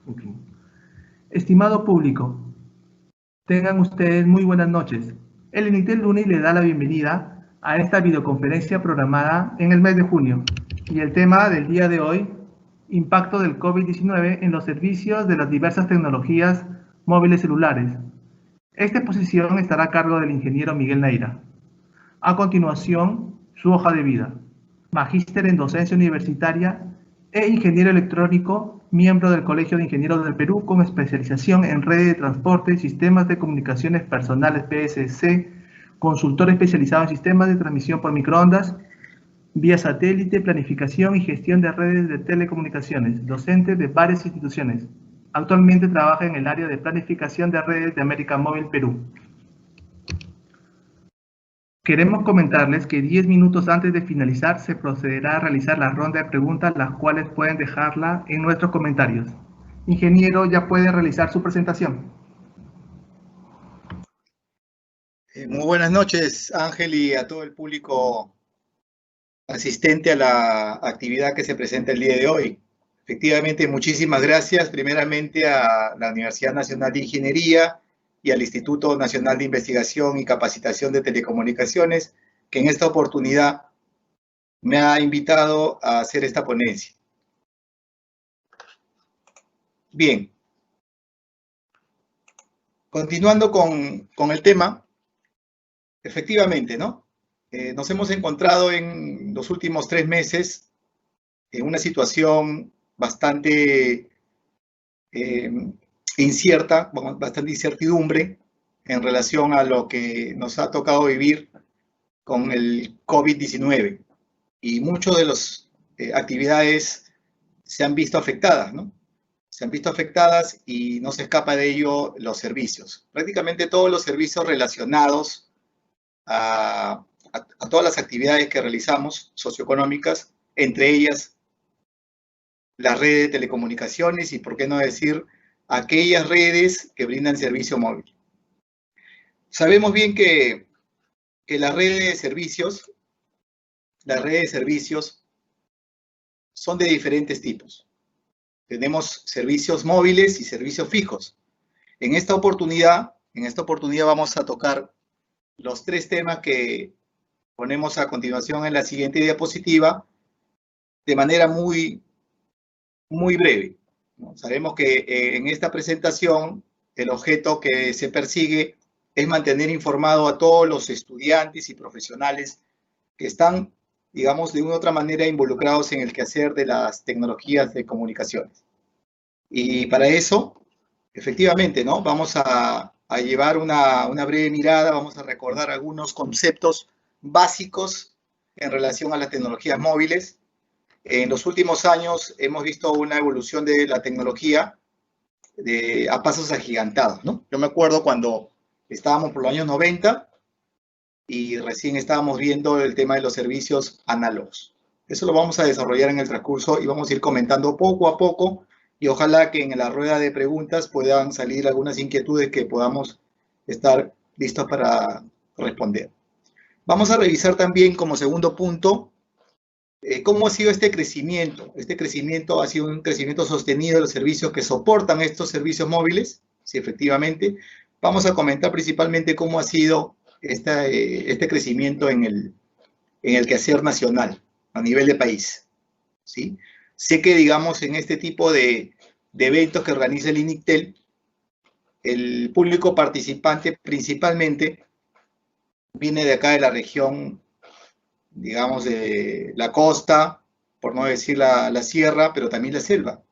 Ok. Estimado público, tengan ustedes muy buenas noches. El Initel Luni le da la bienvenida a esta videoconferencia programada en el mes de junio. Y el tema del día de hoy, impacto del COVID-19 en los servicios de las diversas tecnologías móviles celulares. Esta exposición estará a cargo del ingeniero Miguel Neira. A continuación, su hoja de vida. Magíster en docencia universitaria e ingeniero electrónico, miembro del Colegio de Ingenieros del Perú con especialización en redes de transporte y sistemas de comunicaciones personales PSC, consultor especializado en sistemas de transmisión por microondas, vía satélite, planificación y gestión de redes de telecomunicaciones, docente de varias instituciones. Actualmente trabaja en el área de planificación de redes de América Móvil Perú. Queremos comentarles que 10 minutos antes de finalizar se procederá a realizar la ronda de preguntas, las cuales pueden dejarla en nuestros comentarios. Ingeniero, ya puede realizar su presentación. Muy buenas noches, Ángel, y a todo el público asistente a la actividad que se presenta el día de hoy. Efectivamente, muchísimas gracias primeramente a la Universidad Nacional de Ingeniería y al Instituto Nacional de Investigación y Capacitación de Telecomunicaciones, que en esta oportunidad me ha invitado a hacer esta ponencia. Bien, continuando con el tema, efectivamente, ¿no? Nos hemos encontrado en los últimos 3 meses en una situación bastante incierta, bastante incertidumbre en relación a lo que nos ha tocado vivir con el COVID-19. Y muchas de las actividades se han visto afectadas, ¿no? Se han visto afectadas y no se escapa de ello los servicios. Prácticamente todos los servicios relacionados a todas las actividades que realizamos socioeconómicas, entre ellas las redes de telecomunicaciones y, por qué no decir, aquellas redes que brindan servicio móvil. Sabemos bien que las redes de servicios son de diferentes tipos. Tenemos servicios móviles y servicios fijos. En esta oportunidad vamos a tocar los 3 temas que ponemos a continuación en la siguiente diapositiva de manera muy breve, ¿no? Sabemos que en esta presentación el objeto que se persigue es mantener informado a todos los estudiantes y profesionales que están, digamos, de una u otra manera involucrados en el quehacer de las tecnologías de comunicaciones. Y para eso, efectivamente, ¿no? Vamos a llevar una breve mirada, vamos a recordar algunos conceptos básicos en relación a las tecnologías móviles. En los últimos años hemos visto una evolución de la tecnología a pasos agigantados, ¿no? Yo me acuerdo cuando estábamos por los años 90 y recién estábamos viendo el tema de los servicios análogos. Eso lo vamos a desarrollar en el transcurso y vamos a ir comentando poco a poco y ojalá que en la rueda de preguntas puedan salir algunas inquietudes que podamos estar listos para responder. Vamos a revisar también como segundo punto cómo ha sido este crecimiento. Este crecimiento ha sido un crecimiento sostenido de los servicios que soportan estos servicios móviles, sí, efectivamente. Vamos a comentar principalmente cómo ha sido este crecimiento en el quehacer nacional, a nivel de país, ¿sí? Sé que, digamos, en este tipo de eventos que organiza el INICTEL, el público participante principalmente viene de acá de la región, digamos, de la costa, por no decir la sierra, pero también la selva.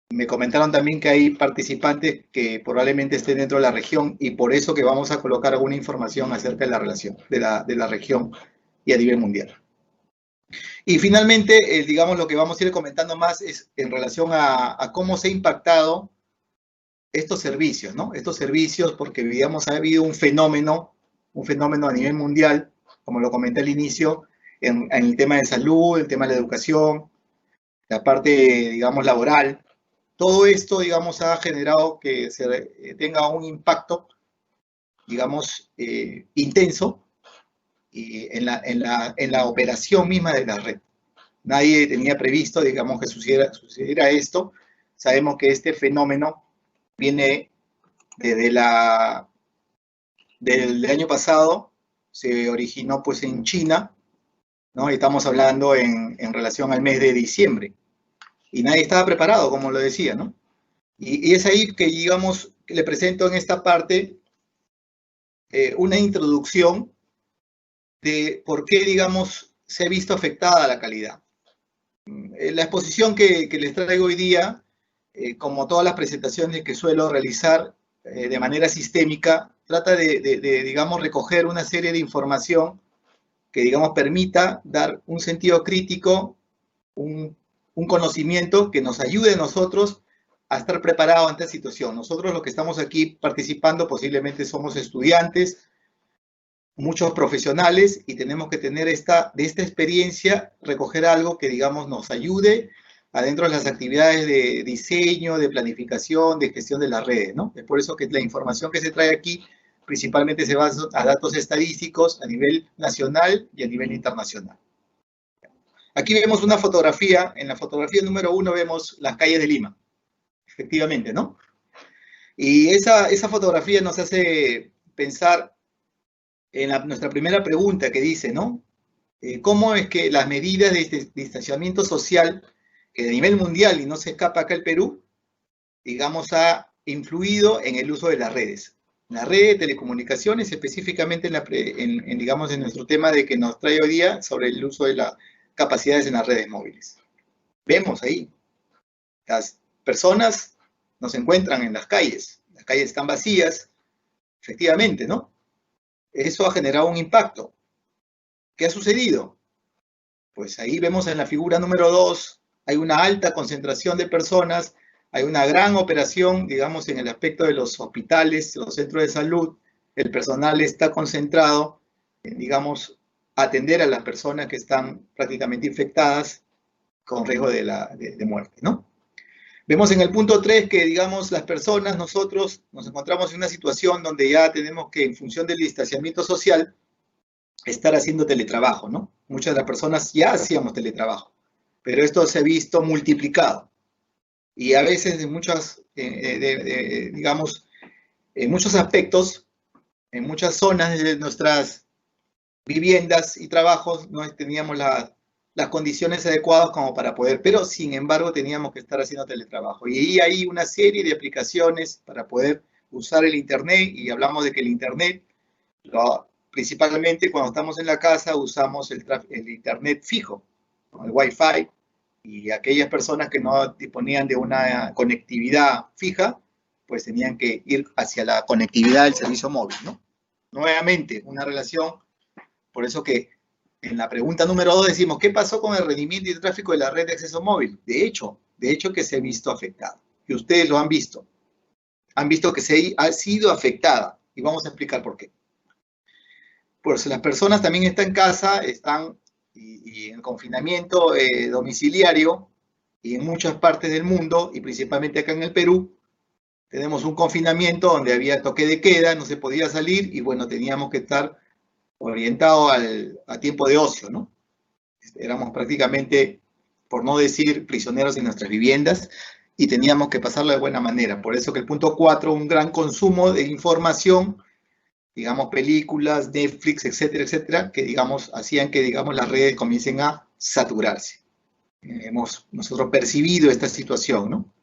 Me comentaron también que hay participantes que probablemente estén dentro de la región y por eso que vamos a colocar alguna información acerca de la relación de la región y a nivel mundial. Y finalmente, digamos, lo que vamos a ir comentando más es en relación a cómo se ha impactado estos servicios, ¿no? Estos servicios, porque, digamos, ha habido un fenómeno a nivel mundial, como lo comenté al inicio, en el tema de salud, el tema de la educación, la parte, digamos, laboral. Todo esto, digamos, ha generado que se tenga un impacto, digamos, intenso en la operación misma de la red. Nadie tenía previsto, digamos, que sucediera esto. Sabemos que este fenómeno viene desde del año pasado, se originó pues en China, ¿no? Estamos hablando en relación al mes de diciembre. Y nadie estaba preparado, como lo decía, ¿no? Y es ahí que, digamos, le presento en esta parte una introducción de por qué, digamos, se ha visto afectada la calidad. La exposición que les traigo hoy día, como todas las presentaciones que suelo realizar de manera sistémica, trata de, digamos, recoger una serie de información que, digamos, permita dar un sentido crítico, un conocimiento que nos ayude a nosotros a estar preparados ante esta situación. Nosotros los que estamos aquí participando posiblemente somos estudiantes, muchos profesionales, y tenemos que tener de esta experiencia, recoger algo que, digamos, nos ayude adentro de las actividades de diseño, de planificación, de gestión de las redes, ¿no? Es por eso que la información que se trae aquí principalmente se basa a datos estadísticos a nivel nacional y a nivel internacional. Aquí vemos una fotografía. En la fotografía número 1 vemos las calles de Lima, efectivamente, ¿no? Y esa fotografía nos hace pensar en nuestra primera pregunta que dice, ¿no? ¿Cómo es que las medidas de distanciamiento social, que a nivel mundial, y no se escapa acá el Perú, digamos, ha influido en el uso de las redes? La red de telecomunicaciones, específicamente digamos, en nuestro tema de que nos trae hoy día sobre el uso de las capacidades en las redes móviles. Vemos ahí, las personas no se encuentran en las calles están vacías, efectivamente, ¿no? Eso ha generado un impacto. ¿Qué ha sucedido? Pues ahí vemos en la figura número 2, hay una alta concentración de personas, hay una gran operación, digamos, en el aspecto de los hospitales, los centros de salud, el personal está concentrado en, digamos, atender a las personas que están prácticamente infectadas con riesgo de muerte, ¿no? Vemos en el punto 3 que, digamos, las personas, nosotros nos encontramos en una situación donde ya tenemos que, en función del distanciamiento social, estar haciendo teletrabajo, ¿no? Muchas de las personas ya hacíamos teletrabajo, pero esto se ha visto multiplicado. Y a veces digamos, en muchos aspectos, en muchas zonas de nuestras viviendas y trabajos, no teníamos las condiciones adecuadas como para poder, pero sin embargo teníamos que estar haciendo teletrabajo. Y ahí hay una serie de aplicaciones para poder usar el Internet, y hablamos de que el Internet, principalmente cuando estamos en la casa, usamos el Internet fijo, ¿no? El Wi-Fi, y aquellas personas que no disponían de una conectividad fija, pues tenían que ir hacia la conectividad del servicio móvil, ¿no? Nuevamente, una relación, por eso que en la pregunta número 2 decimos, ¿qué pasó con el rendimiento y el tráfico de la red de acceso móvil? De hecho que se ha visto afectado, y ustedes lo han visto que ha sido afectada, y vamos a explicar por qué. Pues las personas también están en casa, están y en confinamiento domiciliario, y en muchas partes del mundo, y principalmente acá en el Perú, tenemos un confinamiento donde había toque de queda, no se podía salir, y bueno, teníamos que estar orientados a tiempo de ocio, ¿no? Éramos prácticamente, por no decir, prisioneros en nuestras viviendas, y teníamos que pasarlo de buena manera. Por eso que el punto 4, un gran consumo de información, digamos, películas, Netflix, etcétera, etcétera, que, digamos, hacían que, digamos, las redes comiencen a saturarse. Hemos nosotros percibido esta situación, ¿no?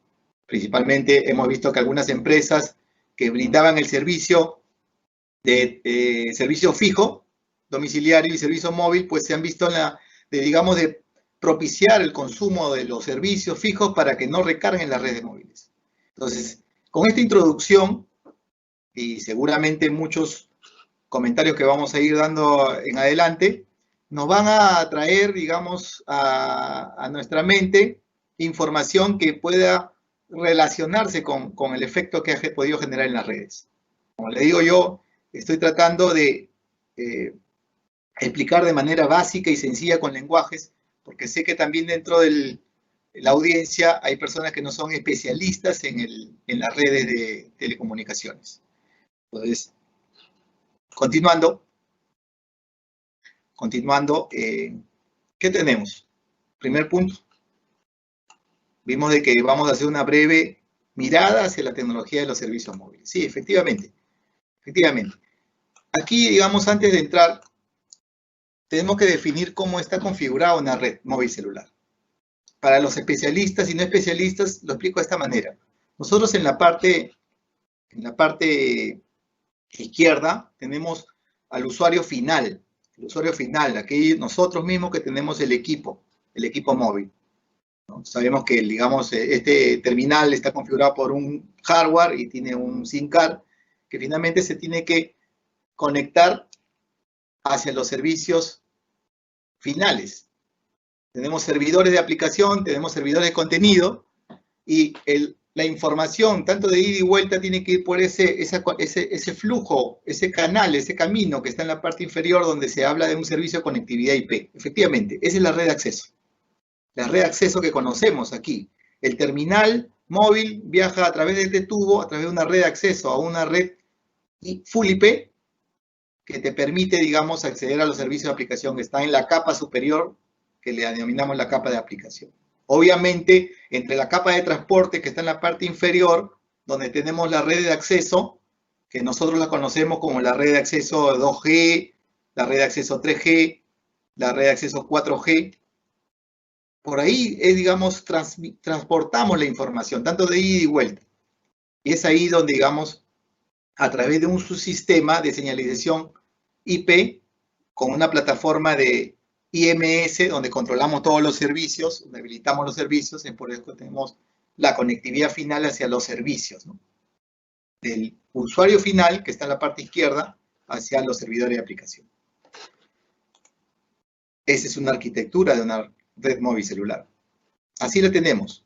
Principalmente hemos visto que algunas empresas que brindaban el servicio de servicio fijo, domiciliario y servicio móvil, pues se han visto digamos, de propiciar el consumo de los servicios fijos para que no recarguen las redes móviles. Entonces, con esta introducción, y seguramente muchos comentarios que vamos a ir dando en adelante, nos van a traer, digamos, a nuestra mente información que pueda relacionarse con el efecto que ha podido generar en las redes. Como le digo yo, estoy tratando de explicar de manera básica y sencilla con lenguajes, porque sé que también dentro de la audiencia hay personas que no son especialistas en las redes de telecomunicaciones. Entonces, continuando, ¿qué tenemos? Primer punto. Vimos de que vamos a hacer una breve mirada hacia la tecnología de los servicios móviles. Sí, efectivamente. Efectivamente. Aquí, digamos, antes de entrar, tenemos que definir cómo está configurada una red móvil celular. Para los especialistas y no especialistas, lo explico de esta manera. Nosotros en la parte izquierda tenemos al usuario final. El usuario final, aquí nosotros mismos que tenemos el equipo móvil, ¿no? Sabemos que, digamos, este terminal está configurado por un hardware y tiene un SIM card que finalmente se tiene que conectar hacia los servicios finales. Tenemos servidores de aplicación, tenemos servidores de contenido y la información, tanto de ida y vuelta, tiene que ir por ese flujo, ese canal, ese camino que está en la parte inferior donde se habla de un servicio de conectividad IP. Efectivamente, esa es la red de acceso. La red de acceso que conocemos aquí. El terminal móvil viaja a través de este tubo, a través de una red de acceso a una red full IP que te permite, digamos, acceder a los servicios de aplicación que están en la capa superior, que le denominamos la capa de aplicación. Obviamente, entre la capa de transporte que está en la parte inferior, donde tenemos la red de acceso, que nosotros la conocemos como la red de acceso 2G, la red de acceso 3G, la red de acceso 4G, por ahí es, digamos, transportamos la información, tanto de ida y vuelta. Y es ahí donde, digamos, a través de un subsistema de señalización IP, con una plataforma de IMS, donde controlamos todos los servicios, donde habilitamos los servicios, es por eso que tenemos la conectividad final hacia los servicios, ¿no? Del usuario final, que está en la parte izquierda, hacia los servidores de aplicación. Esa es una arquitectura de una red móvil celular. Así lo tenemos.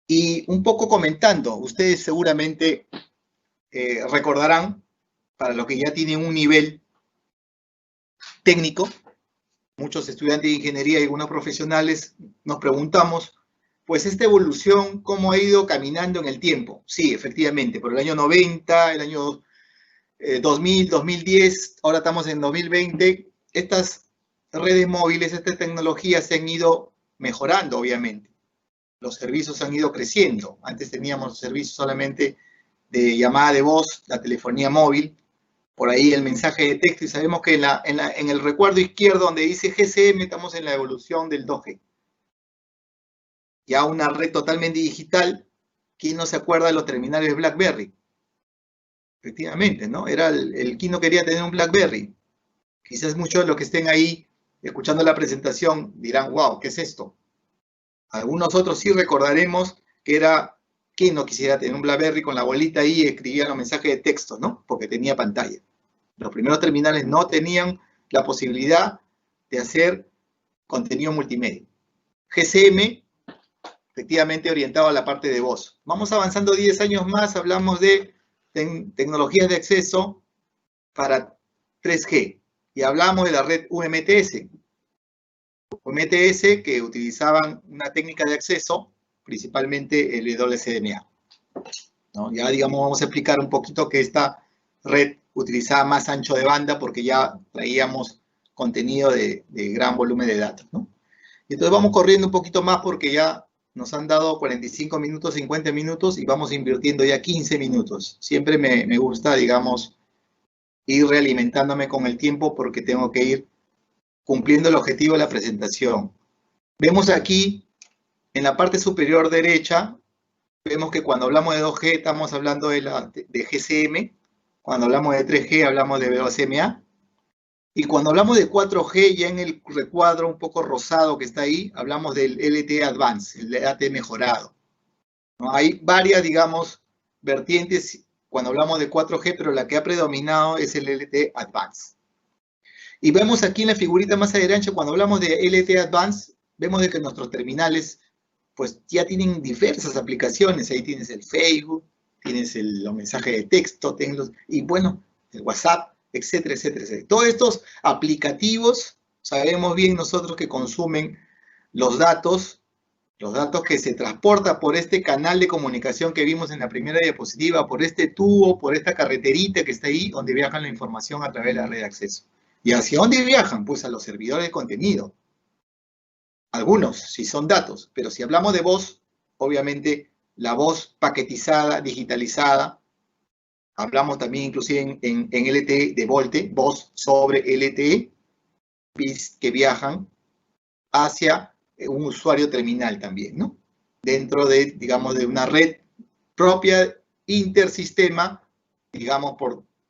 Y un poco comentando, ustedes seguramente recordarán, para los que ya tienen un nivel técnico, muchos estudiantes de ingeniería y algunos profesionales nos preguntamos, pues esta evolución, ¿cómo ha ido caminando en el tiempo? Sí, efectivamente, por el año 90, el año 2000, 2010, ahora estamos en 2020, estas redes móviles, estas tecnologías se han ido mejorando, obviamente. Los servicios han ido creciendo. Antes teníamos servicios solamente de llamada de voz, la telefonía móvil, por ahí el mensaje de texto, y sabemos que en el recuadro izquierdo donde dice GSM estamos en la evolución del 2G. Ya una red totalmente digital. ¿Quién no se acuerda de los terminales de BlackBerry? Efectivamente, ¿no? ¿Quién no quería tener un BlackBerry? Quizás muchos de los que estén ahí escuchando la presentación dirán, wow, ¿qué es esto? Algunos otros sí recordaremos que era, ¿quién no quisiera tener un BlackBerry con la bolita ahí y escribía los mensajes de texto, ¿no? Porque tenía pantalla. Los primeros terminales no tenían la posibilidad de hacer contenido multimedia. GSM, efectivamente orientado a la parte de voz. Vamos avanzando 10 años más, hablamos de tecnologías de acceso para 3G. Y hablamos de la red UMTS. UMTS que utilizaban una técnica de acceso, principalmente el WCDMA, ¿no? Ya, digamos, vamos a explicar un poquito que esta red utilizaba más ancho de banda porque ya traíamos contenido de gran volumen de datos, ¿no? Y entonces vamos corriendo un poquito más porque ya nos han dado 45 minutos, 50 minutos y vamos invirtiendo ya 15 minutos. Siempre me gusta, digamos, ir realimentándome con el tiempo porque tengo que ir cumpliendo el objetivo de la presentación. Vemos aquí, en la parte superior derecha, vemos que cuando hablamos de 2G estamos hablando de GSM, cuando hablamos de 3G hablamos de WCMA, y cuando hablamos de 4G, ya en el recuadro un poco rosado que está ahí, hablamos del LTE Advanced, el LTE mejorado, ¿no? Hay varias, digamos, vertientes cuando hablamos de 4G, pero la que ha predominado es el LTE Advanced. Y vemos aquí en la figurita más adelante, cuando hablamos de LTE Advanced, vemos de que nuestros terminales pues ya tienen diversas aplicaciones. Ahí tienes el Facebook, tienes los mensajes de texto, y bueno, el WhatsApp, etcétera, etcétera, etcétera. Todos estos aplicativos, sabemos bien nosotros que consumen los datos que se transportan por este canal de comunicación que vimos en la primera diapositiva, por este tubo, por esta carreterita que está ahí, donde viajan la información a través de la red de acceso. ¿Y hacia dónde viajan? Pues a los servidores de contenido. Algunos, si son datos, pero si hablamos de voz, obviamente la voz paquetizada, digitalizada, hablamos también inclusive en LTE de VoLTE, voz sobre LTE, bits que viajan hacia un usuario terminal también, ¿no? Dentro de, digamos, de una red propia intersistema, digamos,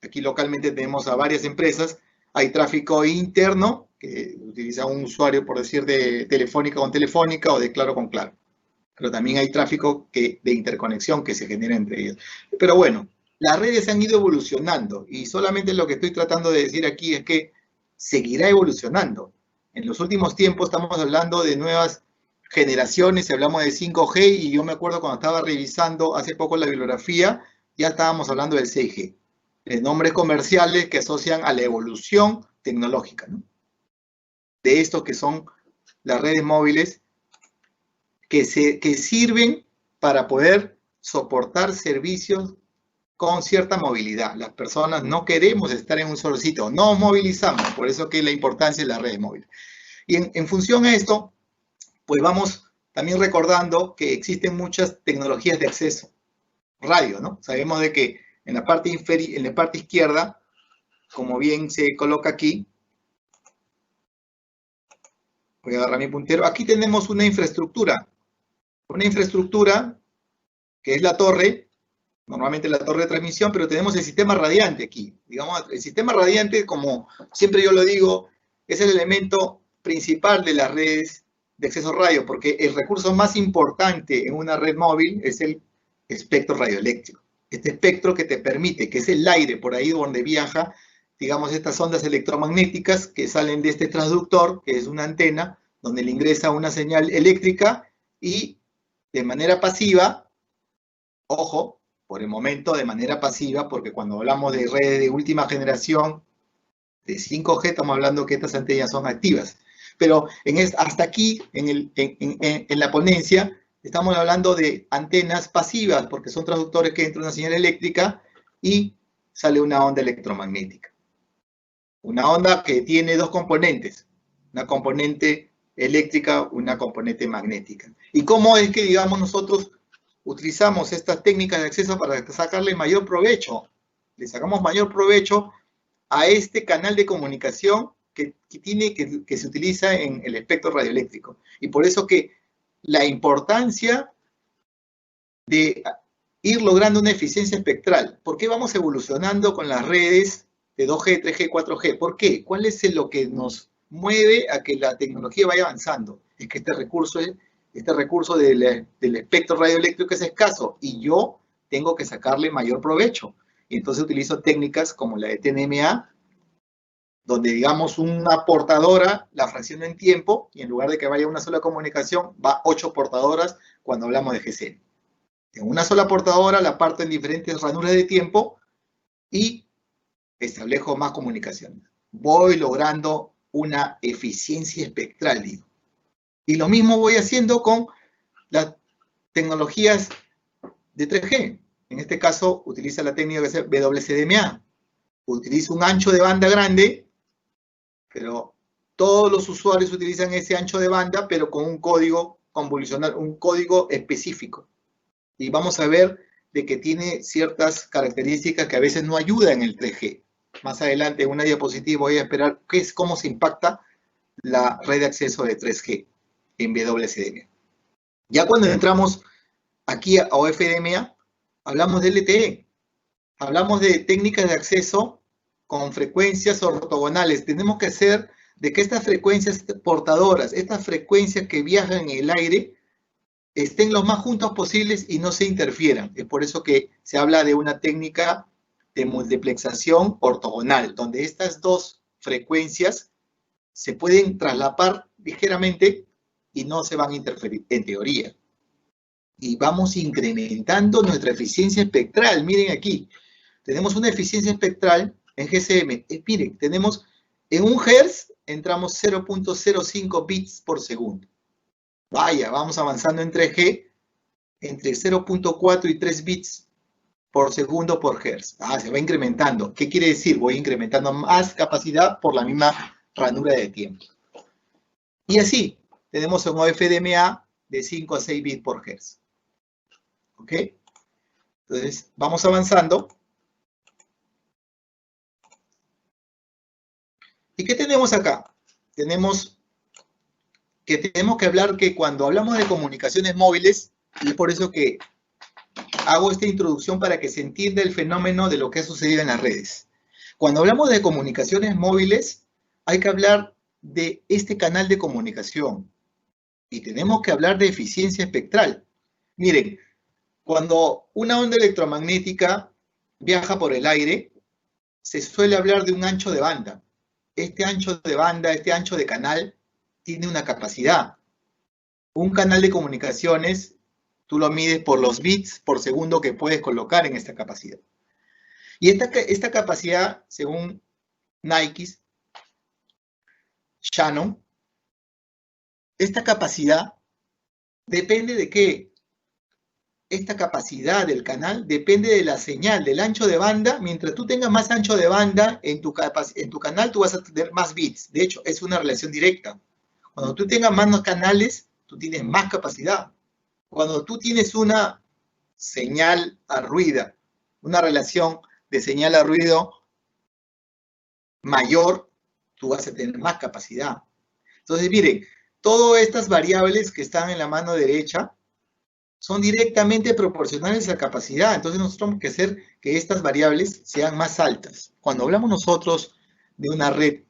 aquí localmente tenemos a varias empresas, hay tráfico interno que utiliza un usuario, por decir, de Telefónica con Telefónica o de Claro con Claro. Pero también hay tráfico de interconexión que se genera entre ellos. Pero bueno, las redes han ido evolucionando y solamente lo que estoy tratando de decir aquí es que seguirá evolucionando. En los últimos tiempos estamos hablando de nuevas generaciones, hablamos de 5G y yo me acuerdo cuando estaba revisando hace poco la bibliografía, ya estábamos hablando del 6G, de nombres comerciales que asocian a la evolución tecnológica, ¿no? De estos que son las redes móviles que sirven para poder soportar servicios con cierta movilidad. Las personas no queremos estar en un solo sitio, nos movilizamos, por eso que la importancia de las redes móviles. Y en función a esto, pues vamos también recordando que existen muchas tecnologías de acceso. Radio, ¿no? Sabemos de que en la parte izquierda, como bien se coloca aquí, voy a agarrar mi puntero, aquí tenemos una infraestructura que es la torre, normalmente la torre de transmisión, pero tenemos el sistema radiante aquí. Digamos, el sistema radiante, como siempre yo lo digo, es el elemento principal de las redes de acceso radio, porque el recurso más importante en una red móvil es el espectro radioeléctrico. Este espectro que te permite, que es el aire por ahí donde viaja, digamos, estas ondas electromagnéticas que salen de este transductor, que es una antena, donde le ingresa una señal eléctrica y de manera pasiva, ojo, por el momento de manera pasiva, porque cuando hablamos de redes de última generación, de 5G, estamos hablando que estas antenas son activas. Pero hasta aquí, en la ponencia, estamos hablando de antenas pasivas, porque son transductores que entra una señal eléctrica y sale una onda electromagnética. Una onda que tiene dos componentes, una componente eléctrica, una componente magnética. ¿Y cómo es que, digamos, nosotros utilizamos estas técnicas de acceso para sacarle mayor provecho? Le sacamos mayor provecho a este canal de comunicación que se utiliza en el espectro radioeléctrico. Y por eso que la importancia de ir logrando una eficiencia espectral. ¿Por qué vamos evolucionando con las redes de 2G, 3G, 4G? ¿Por qué? ¿Cuál es lo que nos mueve a que la tecnología vaya avanzando? Es que este recurso del espectro radioeléctrico es escaso y yo tengo que sacarle mayor provecho. Y entonces utilizo técnicas como la de TNMA, donde, digamos, una portadora la fracciona en tiempo y en lugar de que vaya una sola comunicación, va 8 portadoras cuando hablamos de GSM. En una sola portadora la parto en diferentes ranuras de tiempo y establezco más comunicaciones. Voy logrando una eficiencia espectral, digo. Y lo mismo voy haciendo con las tecnologías de 3G. En este caso, utiliza la técnica que es WCDMA. Utilizo un ancho de banda grande, pero todos los usuarios utilizan ese ancho de banda, pero con un código convolucional, un código específico. Y vamos a ver de que tiene ciertas características que a veces no ayudan en el 3G. Más adelante, en una diapositiva, voy a esperar cómo se impacta la red de acceso de 3G en WCDMA. Ya cuando entramos aquí a OFDMA, hablamos de LTE. Hablamos de técnicas de acceso con frecuencias ortogonales. Tenemos que hacer de que estas frecuencias portadoras, estas frecuencias que viajan en el aire, estén lo más juntos posibles y no se interfieran. Es por eso que se habla de una técnica de multiplexación ortogonal, donde estas dos frecuencias se pueden traslapar ligeramente y no se van a interferir, en teoría. Y vamos incrementando nuestra eficiencia espectral. Miren aquí, tenemos una eficiencia espectral en GSM. Miren, tenemos en 1 Hz, entramos 0.05 bits por segundo. Vaya, vamos avanzando en 3G, entre 0.4 y 3 bits por segundo por Hz. Se va incrementando. ¿Qué quiere decir? Voy incrementando más capacidad por la misma ranura de tiempo. Y así, tenemos un OFDMA de 5 a 6 bits por hertz. ¿Ok? Entonces, vamos avanzando. ¿Y qué tenemos acá? Tenemos que hablar que cuando hablamos de comunicaciones móviles, y es por eso que hago esta introducción para que se entienda el fenómeno de lo que ha sucedido en las redes. Cuando hablamos de comunicaciones móviles, hay que hablar de este canal de comunicación. Y tenemos que hablar de eficiencia espectral. Miren, cuando una onda electromagnética viaja por el aire, se suele hablar de un ancho de banda. Este ancho de banda, este ancho de canal, tiene una capacidad. Un canal de comunicaciones, tú lo mides por los bits por segundo que puedes colocar en esta capacidad. Y esta capacidad, según Nike, Shannon, esta capacidad depende de qué? Esta capacidad del canal depende de la señal, del ancho de banda. Mientras tú tengas más ancho de banda en tu canal, tú vas a tener más bits. De hecho, es una relación directa. Cuando tú tengas más canales, tú tienes más capacidad. Cuando tú tienes una señal a ruido, una relación de señal a ruido mayor, tú vas a tener más capacidad. Entonces, miren, todas estas variables que están en la mano derecha son directamente proporcionales a capacidad. Entonces, nosotros tenemos que hacer que estas variables sean más altas. Cuando hablamos nosotros de una red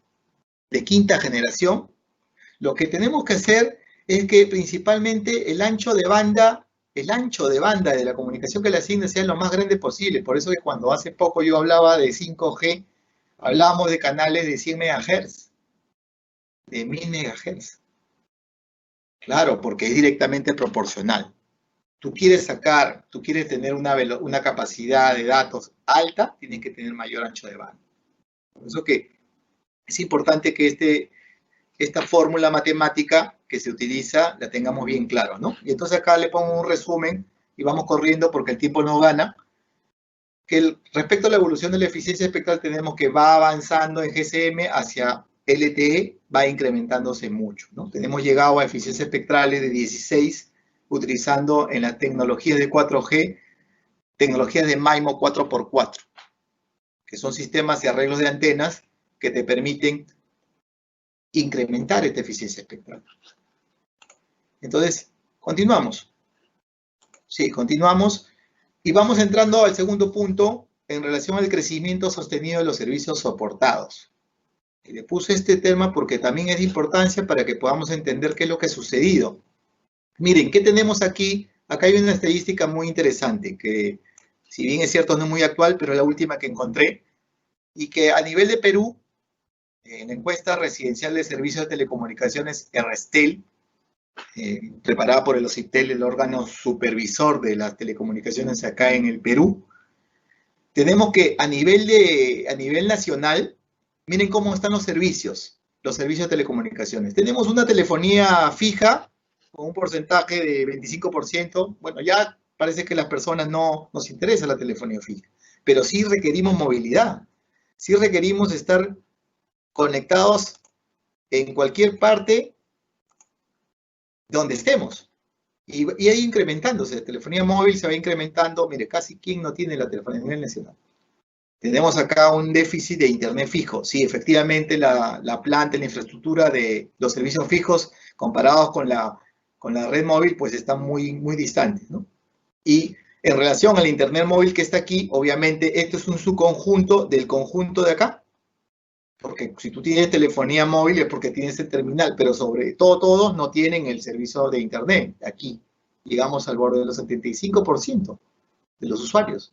de quinta generación, lo que tenemos que hacer es que principalmente el ancho de banda de la comunicación que le asigne sea lo más grande posible. Por eso que cuando hace poco yo hablaba de 5G, hablamos de canales de 100 MHz, de 1000 MHz. Claro, porque es directamente proporcional. Tú quieres tener una capacidad de datos alta, tienes que tener mayor ancho de banda. Por eso que es importante que esta fórmula matemática que se utiliza la tengamos bien claro, ¿no? Y entonces acá le pongo un resumen y vamos corriendo porque el tiempo nos gana. Respecto a la evolución de la eficiencia espectral, tenemos que va avanzando en GSM hacia LTE, va incrementándose mucho, ¿no? Tenemos llegado a eficiencias espectrales de 16, utilizando en las tecnologías de 4G, tecnologías de MIMO 4x4, que son sistemas de arreglos de antenas que te permiten incrementar esta eficiencia espectral. Entonces, continuamos. Sí, continuamos. Y vamos entrando al segundo punto en relación al crecimiento sostenido de los servicios soportados. Y le puse este tema porque también es de importancia para que podamos entender qué es lo que ha sucedido. Miren, ¿qué tenemos aquí? Acá hay una estadística muy interesante que, si bien es cierto, no es muy actual, pero es la última que encontré, y que a nivel de Perú, en la encuesta residencial de servicios de telecomunicaciones RSTEL, preparada por el OCIPTEL, el órgano supervisor de las telecomunicaciones acá en el Perú, tenemos que a nivel nacional, miren cómo están los servicios de telecomunicaciones. Tenemos una telefonía fija con un porcentaje de 25%. Bueno, ya parece que a las personas no nos interesa la telefonía fija, pero sí requerimos movilidad, sí requerimos estar conectados en cualquier parte donde estemos. Y ahí incrementándose, la telefonía móvil se va incrementando. Mire, casi quién no tiene la telefonía a nivel nacional. Tenemos acá un déficit de internet fijo. Sí, efectivamente la planta, la infraestructura de los servicios fijos comparados con la red móvil, pues están muy, muy distantes, ¿no? Y en relación al internet móvil que está aquí, obviamente esto es un subconjunto del conjunto de acá. Porque si tú tienes telefonía móvil es porque tienes el terminal, pero sobre todo todos no tienen el servicio de internet. Aquí llegamos al borde de los 75% de los usuarios.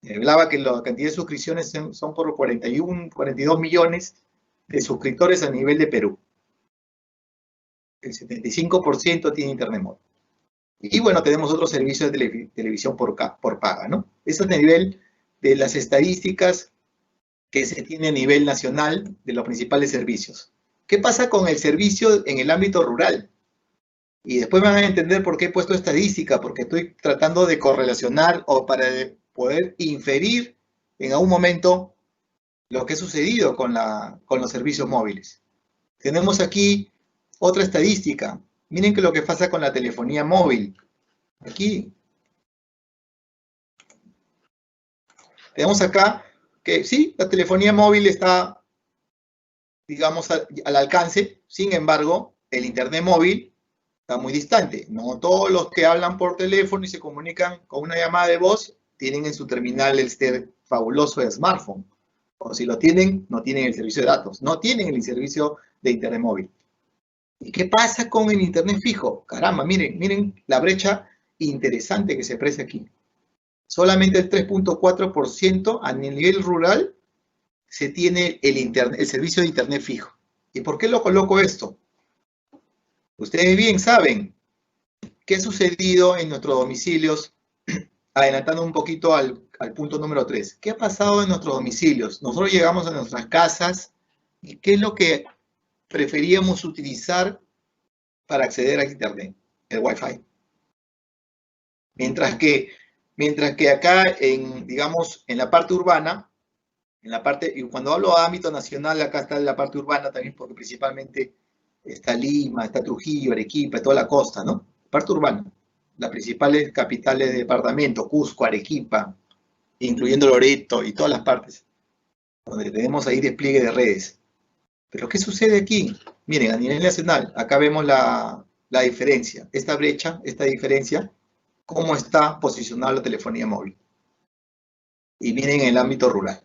Hablaba que la cantidad de suscripciones son por 42 millones de suscriptores a nivel de Perú. El 75% tiene internet móvil. Y bueno, tenemos otros servicios de televisión por paga, ¿no? Eso es a nivel de las estadísticas que se tiene a nivel nacional de los principales servicios. ¿Qué pasa con el servicio en el ámbito rural? Y después van a entender por qué he puesto estadística, porque estoy tratando de correlacionar o para poder inferir en algún momento lo que ha sucedido con los servicios móviles. Tenemos aquí otra estadística. Miren que lo que pasa con la telefonía móvil. Aquí. Tenemos acá que sí, la telefonía móvil está, digamos, al alcance. Sin embargo, el internet móvil está muy distante. No todos los que hablan por teléfono y se comunican con una llamada de voz tienen en su terminal este fabuloso smartphone. O si lo tienen, no tienen el servicio de datos. No tienen el servicio de internet móvil. ¿Y qué pasa con el internet fijo? Caramba, miren la brecha interesante que se aprecia aquí. Solamente el 3.4% a nivel rural se tiene el servicio de internet fijo. ¿Y por qué lo coloco esto? Ustedes bien saben qué ha sucedido en nuestros domicilios, adelantando un poquito al punto número 3. ¿Qué ha pasado en nuestros domicilios? Nosotros llegamos a nuestras casas y ¿qué es lo que preferíamos utilizar para acceder a internet? El Wi-Fi. Mientras que acá, digamos, en la parte urbana, y cuando hablo de ámbito nacional, acá está en la parte urbana también, porque principalmente está Lima, está Trujillo, Arequipa, toda la costa, ¿no? Parte urbana, las principales capitales de departamento, Cusco, Arequipa, incluyendo Loreto y todas las partes, donde tenemos ahí despliegue de redes. Pero ¿qué sucede aquí? Miren, a nivel nacional, acá vemos la diferencia, esta brecha, esta diferencia, cómo está posicionada la telefonía móvil. Y miren el ámbito rural.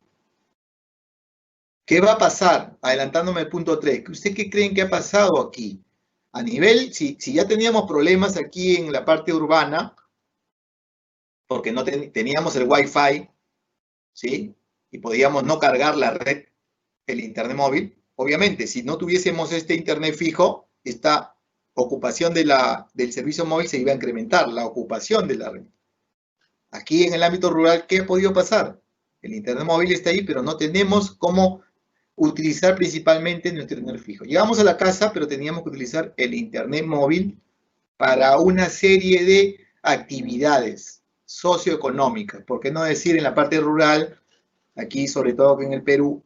¿Qué va a pasar? Adelantándome al punto 3. ¿Usted qué creen que ha pasado aquí? A nivel, si ya teníamos problemas aquí en la parte urbana, porque no teníamos el Wi-Fi, ¿sí? Y podíamos no cargar la red, el internet móvil. Obviamente, si no tuviésemos este internet fijo, esta ocupación del servicio móvil se iba a incrementar, la ocupación de la red. Aquí en el ámbito rural, ¿qué ha podido pasar? El internet móvil está ahí, pero no tenemos cómo utilizar principalmente nuestro internet fijo. Llegamos a la casa, pero teníamos que utilizar el internet móvil para una serie de actividades socioeconómicas. ¿Por qué no decir en la parte rural, aquí sobre todo en el Perú,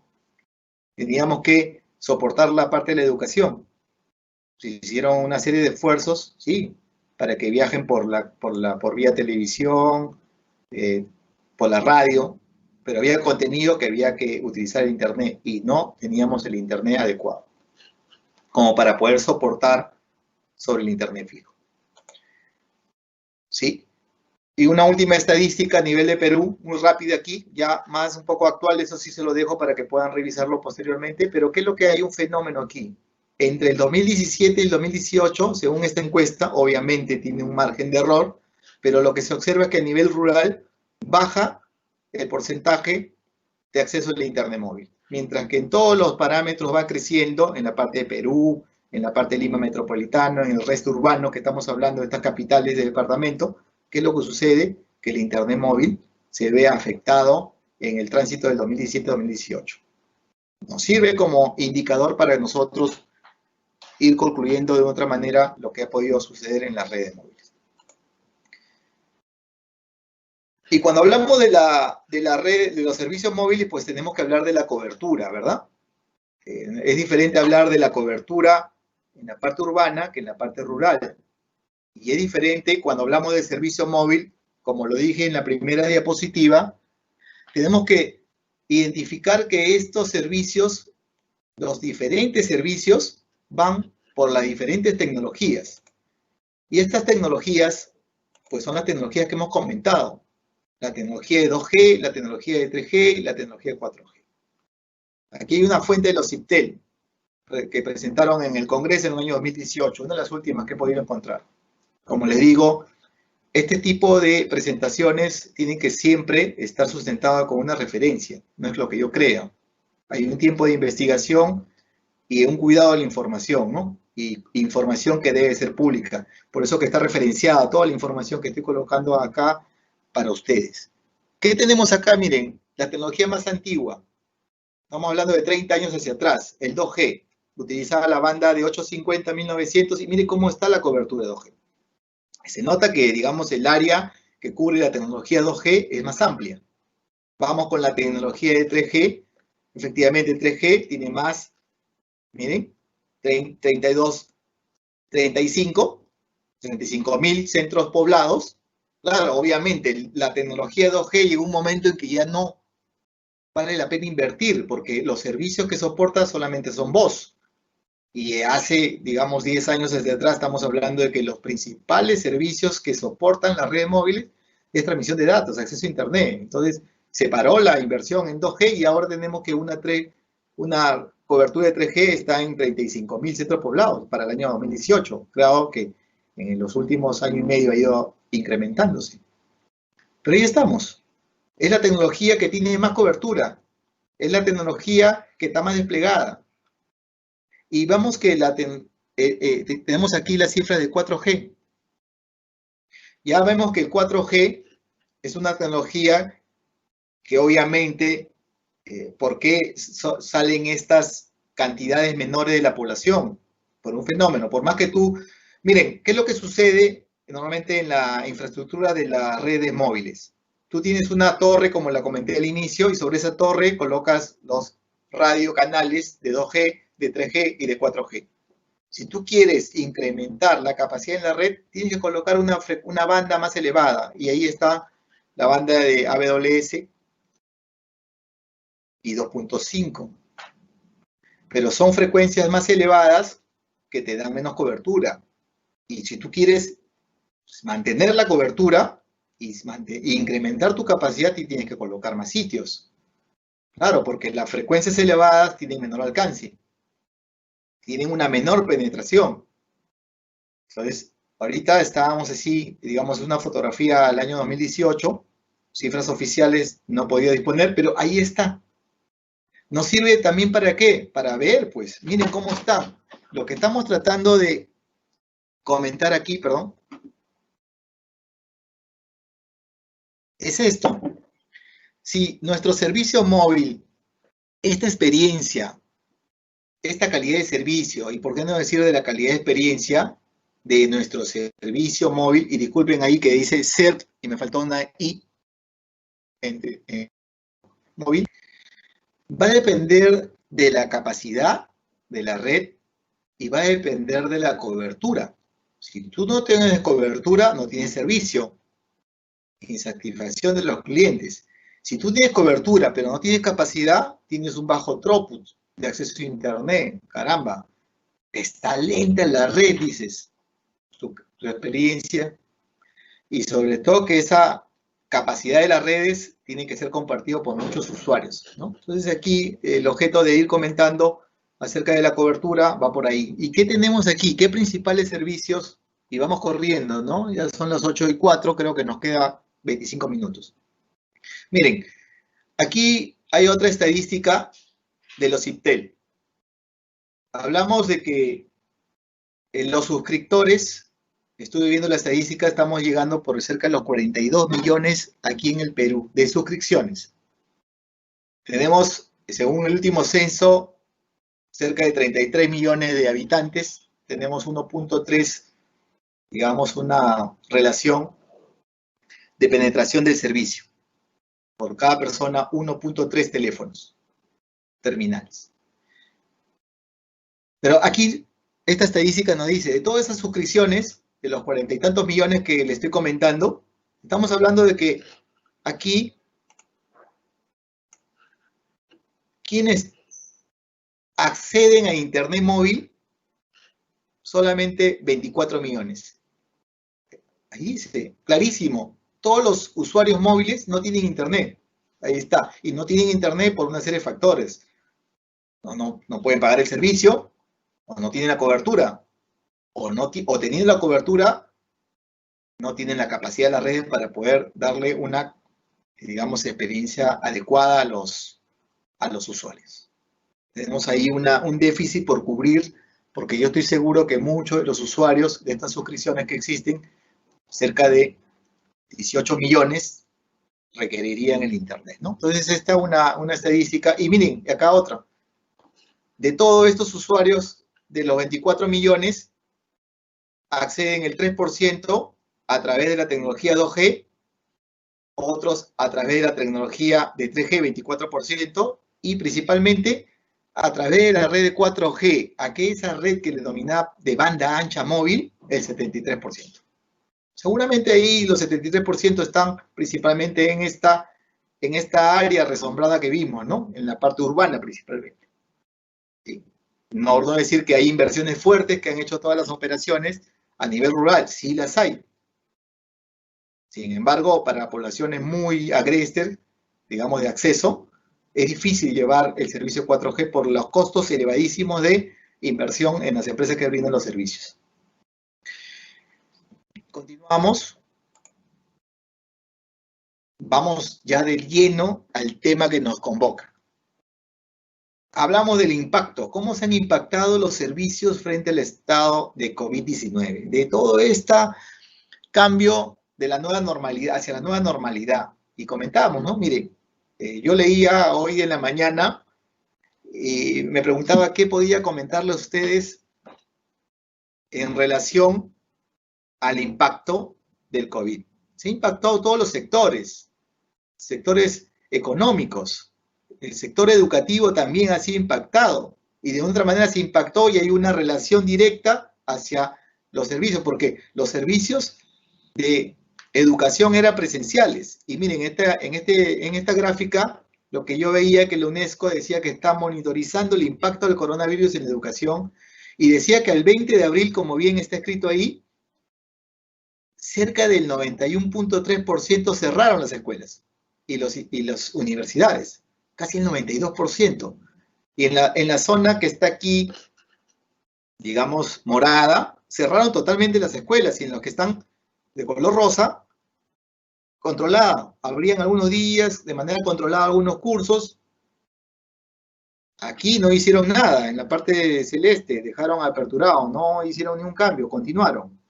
teníamos que soportar la parte de la educación? Se hicieron una serie de esfuerzos, sí, para que viajen por vía televisión, por la radio, pero había contenido que había que utilizar el internet y no teníamos el internet adecuado como para poder soportar sobre el internet fijo. ¿Sí? Y una última estadística a nivel de Perú, muy rápida aquí, ya más un poco actual, eso sí se lo dejo para que puedan revisarlo posteriormente, pero ¿qué es lo que hay un fenómeno aquí? Entre el 2017 y el 2018, según esta encuesta, obviamente tiene un margen de error, pero lo que se observa es que a nivel rural baja el porcentaje de acceso al internet móvil, mientras que en todos los parámetros va creciendo, en la parte de Perú, en la parte de Lima metropolitana, en el resto urbano, que estamos hablando de estas capitales de departamento. ¿Qué es lo que sucede? Que el internet móvil se ve afectado en el tránsito del 2017-2018. Nos sirve como indicador para nosotros ir concluyendo de otra manera lo que ha podido suceder en las redes móviles. Y cuando hablamos de la red, de los servicios móviles, pues tenemos que hablar de la cobertura, ¿verdad? Es diferente hablar de la cobertura en la parte urbana que en la parte rural. Y es diferente cuando hablamos de servicio móvil, como lo dije en la primera diapositiva, tenemos que identificar que estos servicios, los diferentes servicios, van por las diferentes tecnologías. Y estas tecnologías, pues son las tecnologías que hemos comentado. La tecnología de 2G, la tecnología de 3G y la tecnología de 4G. Aquí hay una fuente de los CIPTEL que presentaron en el Congreso en el año 2018, una de las últimas que he podido encontrar. Como les digo, este tipo de presentaciones tienen que siempre estar sustentadas con una referencia, no es lo que yo creo. Hay un tiempo de investigación y un cuidado de la información, ¿no? Y información que debe ser pública. Por eso que está referenciada toda la información que estoy colocando acá para ustedes. ¿Qué tenemos acá? Miren, la tecnología más antigua. Estamos hablando de 30 años hacia atrás, el 2G. Utilizaba la banda de 850 1900 y miren cómo está la cobertura de 2G. Se nota que, digamos, el área que cubre la tecnología 2G es más amplia. Vamos con la tecnología de 3G. Efectivamente, 3G tiene más, miren, 32 35.000 centros poblados. Claro, obviamente, la tecnología 2G llegó un momento en que ya no vale la pena invertir, porque los servicios que soporta solamente son voz. Y hace, digamos, 10 años desde atrás estamos hablando de que los principales servicios que soportan las redes móviles es transmisión de datos, acceso a Internet. Entonces, se paró la inversión en 2G y ahora tenemos que una cobertura de 3G está en 35.000 centros poblados para el año 2018. Claro que en los últimos años y medio ha ido incrementándose. Pero ahí estamos. Es la tecnología que tiene más cobertura. Es la tecnología que está más desplegada. Y vamos que tenemos aquí las cifras de 4G. Ya vemos que el 4G es una tecnología que obviamente, ¿por qué salen estas cantidades menores de la población? Por un fenómeno. Por más que miren, ¿qué es lo que sucede normalmente en la infraestructura de las redes móviles? Tú tienes una torre, como la comenté al inicio, y sobre esa torre colocas los radiocanales de 2G, de 3G y de 4G. Si tú quieres incrementar la capacidad en la red, tienes que colocar una banda más elevada, y ahí está la banda de AWS y 2.5. Pero son frecuencias más elevadas que te dan menos cobertura. Y si tú quieres mantener la cobertura y incrementar tu capacidad, tienes que colocar más sitios. Claro, porque las frecuencias elevadas tienen menor alcance, tienen una menor penetración. Entonces, ahorita estábamos así, digamos, una fotografía al año 2018, cifras oficiales no podía disponer, pero ahí está. ¿Nos sirve también para qué? Para ver, pues, miren cómo está. Lo que estamos tratando de comentar aquí, perdón, es esto. Si nuestro servicio móvil, esta experiencia, esta calidad de servicio, y por qué no decir de la calidad de experiencia de nuestro servicio móvil, y disculpen ahí que dice CERT, y me faltó una I, móvil, va a depender de la capacidad de la red y va a depender de la cobertura. Si tú no tienes cobertura, no tienes servicio. Insatisfacción de los clientes. Si tú tienes cobertura, pero no tienes capacidad, tienes un bajo throughput de acceso a Internet. Caramba, está lenta la red, dices, tu experiencia. Y sobre todo que esa capacidad de las redes tiene que ser compartido por muchos usuarios, ¿no? Entonces aquí el objeto de ir comentando acerca de la cobertura va por ahí. ¿Y qué tenemos aquí? ¿Qué principales servicios? Y vamos corriendo, ¿no? Ya son las 8:04, creo que nos queda 25 minutos. Miren, aquí hay otra estadística de los IPTEL. Hablamos de que los suscriptores, estuve viendo la estadística, estamos llegando por cerca de los 42 millones aquí en el Perú de suscripciones. Tenemos, según el último censo, cerca de 33 millones de habitantes. Tenemos 1.3, digamos, una relación de penetración del servicio. Por cada persona, 1.3 teléfonos terminales. Pero aquí, esta estadística nos dice, de todas esas suscripciones, de los 40 y tantos millones que le estoy comentando, estamos hablando de que aquí, quienes acceden a Internet móvil, solamente 24 millones. Ahí dice, clarísimo, todos los usuarios móviles no tienen Internet. Ahí está. Y no tienen Internet por una serie de factores. No pueden pagar el servicio, o no tienen la cobertura, o teniendo la cobertura, no tienen la capacidad de las redes para poder darle una, digamos, experiencia adecuada a los usuarios. Tenemos ahí un déficit por cubrir, porque yo estoy seguro que muchos de los usuarios de estas suscripciones que existen, cerca de 18 millones, requerirían el Internet, ¿no? Entonces, esta es una estadística. Y miren, acá otra. De todos estos usuarios, de los 24 millones, acceden el 3% a través de la tecnología 2G, otros a través de la tecnología de 3G, 24%, y principalmente a través de la red de 4G, a que esa red que le dominaba de banda ancha móvil, el 73%. Seguramente ahí los 73% están principalmente en esta área resombrada que vimos, ¿no? En la parte urbana principalmente. ¿Sí? No decir que hay inversiones fuertes que han hecho todas las operaciones a nivel rural, sí las hay. Sin embargo, para poblaciones muy agrestes, digamos de acceso, es difícil llevar el servicio 4G por los costos elevadísimos de inversión en las empresas que brindan los servicios. Continuamos. Vamos ya de lleno al tema que nos convoca. Hablamos del impacto. ¿Cómo se han impactado los servicios frente al estado de COVID-19? De todo este cambio de la nueva normalidad hacia la nueva normalidad. Y comentábamos, ¿no? Mire, yo leía hoy en la mañana y me preguntaba qué podía comentarle a ustedes en relación al impacto del COVID. Se ha impactado a todos los sectores económicos. El sector educativo también ha sido impactado y de otra manera se impactó y hay una relación directa hacia los servicios, porque los servicios de educación eran presenciales. Y miren, en esta gráfica, lo que yo veía que la UNESCO decía que está monitorizando el impacto del coronavirus en la educación y decía que el 20 de abril, como bien está escrito ahí, cerca del 91.3% cerraron las escuelas y las universidades, casi el 92%. Y en la zona que está aquí, digamos, morada, cerraron totalmente las escuelas y en los que están de color rosa, controlada. Abrían algunos días, de manera controlada algunos cursos. Aquí no hicieron nada, en la parte celeste, dejaron aperturado, no hicieron ningún cambio, continuaron.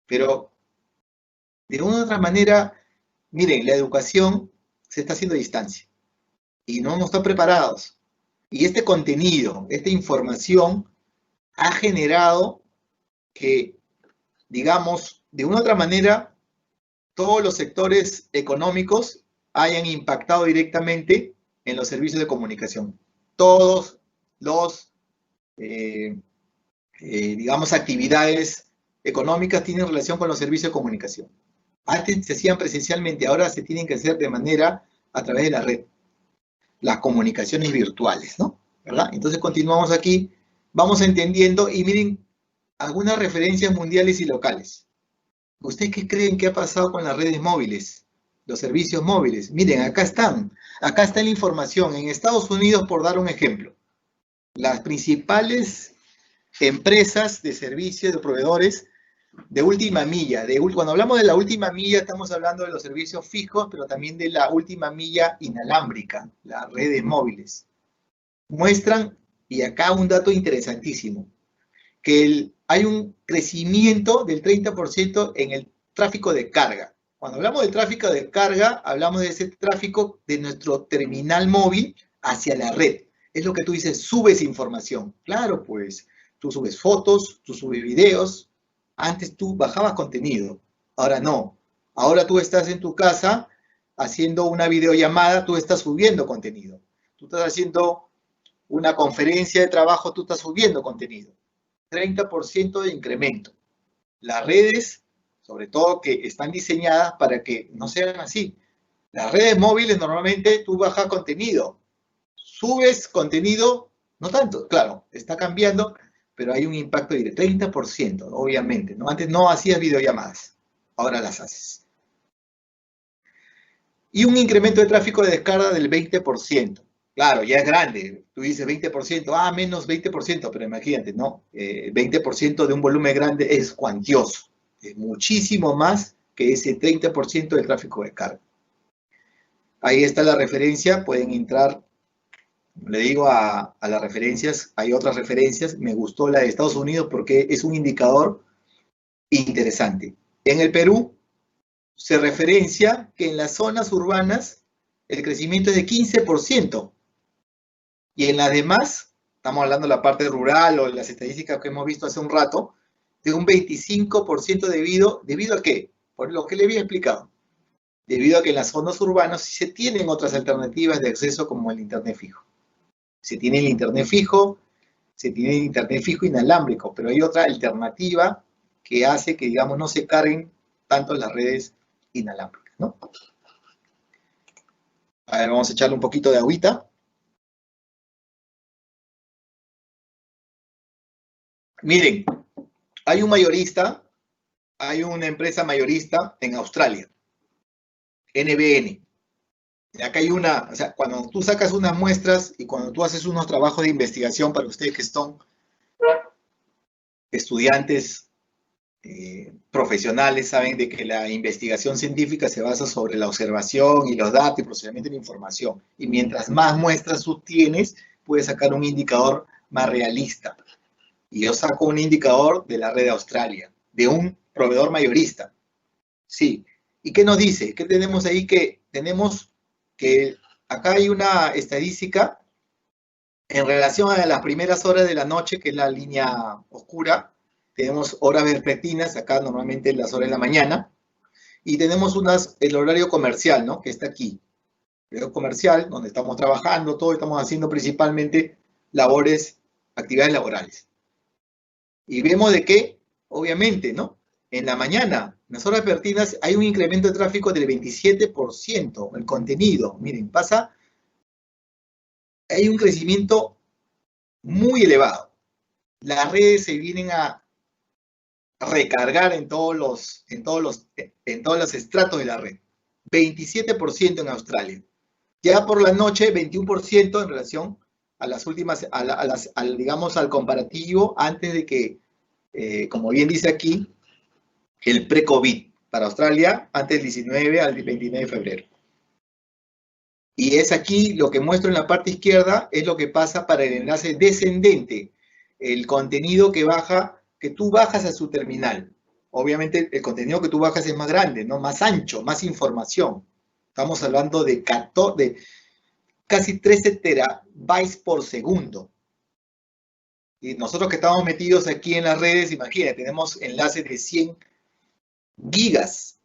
Pero, de una u otra manera, miren, la educación se está haciendo a distancia y no están preparados. Y este contenido, esta información, ha generado que, digamos, de una u otra manera, todos los sectores económicos hayan impactado directamente en los servicios de comunicación. Todos los, digamos, actividades económicas tienen relación con los servicios de comunicación. Antes se hacían presencialmente, ahora se tienen que hacer de manera a través de la red. Las comunicaciones virtuales, ¿no? ¿Verdad? Entonces continuamos aquí, vamos entendiendo y miren algunas referencias mundiales y locales. ¿Ustedes qué creen que ha pasado con las redes móviles? Los servicios móviles. Miren, acá está la información. En Estados Unidos, por dar un ejemplo, las principales empresas de servicios de proveedores de última milla. Cuando hablamos de la última milla, estamos hablando de los servicios fijos, pero también de la última milla inalámbrica, las redes móviles. Muestran, y acá un dato interesantísimo, que hay un crecimiento del 30% en el tráfico de carga. Cuando hablamos del tráfico de carga, hablamos de ese tráfico de nuestro terminal móvil hacia la red. Es lo que tú dices, subes información. Claro, pues, tú subes fotos, tú subes videos. Antes tú bajabas contenido, ahora no. Ahora tú estás en tu casa haciendo una videollamada, tú estás subiendo contenido. Tú estás haciendo una conferencia de trabajo, tú estás subiendo contenido. 30% de incremento. Las redes, sobre todo que están diseñadas para que no sean así. Las redes móviles normalmente tú bajas contenido, subes contenido, no tanto, claro, está cambiando, pero hay un impacto de 30%, obviamente, ¿no? Antes no hacías videollamadas, ahora las haces. Y un incremento de tráfico de descarga del 20%. Claro, ya es grande. Tú dices 20%, menos 20%, pero imagínate, ¿no? 20% de un volumen grande es cuantioso. Es muchísimo más que ese 30% del tráfico de carga. Ahí está la referencia, pueden entrar, le digo a las referencias, hay otras referencias, me gustó la de Estados Unidos porque es un indicador interesante. En el Perú se referencia que en las zonas urbanas el crecimiento es de 15%. Y en las demás, estamos hablando de la parte rural o las estadísticas que hemos visto hace un rato, de un 25% ¿debido a qué? Por lo que le había explicado. Debido a que en las zonas urbanas sí se tienen otras alternativas de acceso como el internet fijo. Se tiene el internet fijo, se tiene el internet fijo inalámbrico, pero hay otra alternativa que hace que, digamos, no se carguen tanto las redes inalámbricas, ¿no? A ver, vamos a echarle un poquito de agüita. Miren, hay un mayorista, hay una empresa mayorista en Australia, NBN. Y acá hay una, o sea, cuando tú sacas unas muestras y cuando tú haces unos trabajos de investigación para ustedes que son estudiantes profesionales, saben de que la investigación científica se basa sobre la observación y los datos y procesamiento de la información. Y mientras más muestras tú tienes, puedes sacar un indicador más realista. Y yo saco un indicador de la red de Australia, de un proveedor mayorista. Sí. ¿Y qué nos dice? ¿Qué tenemos ahí? Que tenemos que acá hay una estadística en relación a las primeras horas de la noche, que es la línea oscura. Tenemos horas vespertinas, acá normalmente en las horas de la mañana. Y tenemos el horario comercial, ¿no? Que está aquí. El horario comercial, donde estamos trabajando, todo, estamos haciendo principalmente labores, actividades laborales. Y vemos de que, obviamente, ¿no? En la mañana, en las horas vespertinas, hay un incremento de tráfico del 27%. El contenido, miren, hay un crecimiento muy elevado. Las redes se vienen a recargar en todos los estratos de la red. 27% en Australia. Ya por la noche, 21% en relación a las últimas, digamos, al comparativo antes de que, como bien dice aquí, el pre-COVID para Australia, antes del 19 al 29 de febrero. Y es aquí lo que muestro en la parte izquierda, es lo que pasa para el enlace descendente, el contenido que tú bajas a su terminal. Obviamente el contenido que tú bajas es más grande, ¿no? Más ancho, más información. Estamos hablando de casi 13 terabytes por segundo. Y nosotros que estamos metidos aquí en las redes, imagínate, tenemos enlaces de 100 gigas.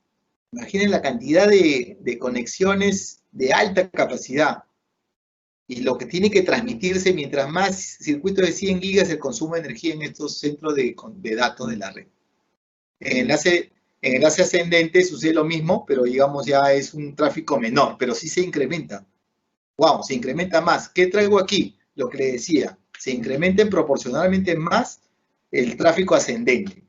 Imaginen la cantidad de conexiones de alta capacidad. Y lo que tiene que transmitirse, mientras más circuitos de 100 gigas el consumo de energía en estos centros de datos de la red. En enlace ascendente sucede lo mismo, pero digamos ya es un tráfico menor, pero sí se incrementa. Wow, se incrementa más. ¿Qué traigo aquí? Lo que le decía, se incrementa proporcionalmente más el tráfico ascendente.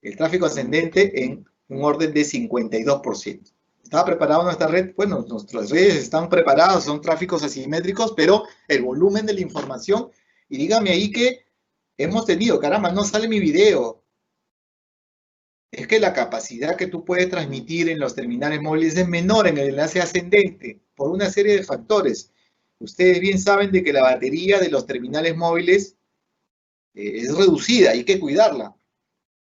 El tráfico ascendente en un orden de 52%. ¿Estaba preparada nuestra red? Bueno, nuestras redes están preparadas, son tráficos asimétricos, pero el volumen de la información, y dígame ahí que hemos tenido, caramba, no sale mi video. Es que la capacidad que tú puedes transmitir en los terminales móviles es menor en el enlace ascendente, por una serie de factores. Ustedes bien saben de que la batería de los terminales móviles es reducida, hay que cuidarla,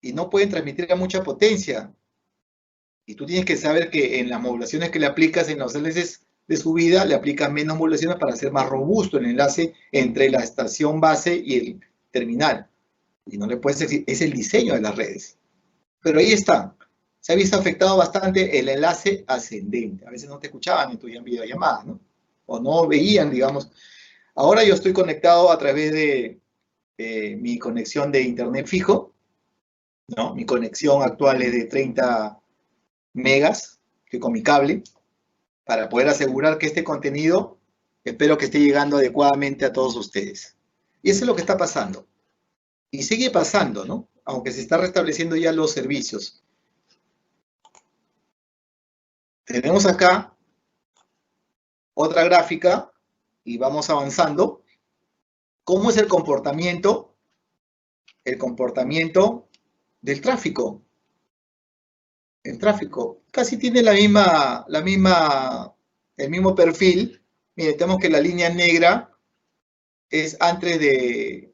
y no pueden transmitir a mucha potencia. Y tú tienes que saber que en las modulaciones que le aplicas en los enlaces de subida, le aplicas menos modulaciones para hacer más robusto el enlace entre la estación base y el terminal. Y no le puedes decir, es el diseño de las redes. Pero ahí está. Se ha visto afectado bastante el enlace ascendente. A veces no te escuchaban en tu videollamada, ¿no? O no veían, digamos. Ahora yo estoy conectado a través de mi conexión de internet fijo, ¿no? Mi conexión actual es de 30 megas, que con mi cable, para poder asegurar que este contenido, espero que esté llegando adecuadamente a todos ustedes. Y eso es lo que está pasando. Y sigue pasando, ¿no? Aunque se están restableciendo ya los servicios. Tenemos acá otra gráfica y vamos avanzando. ¿Cómo es el comportamiento? El comportamiento del tráfico. El tráfico casi tiene el mismo perfil. Miren, tenemos que la línea negra es antes de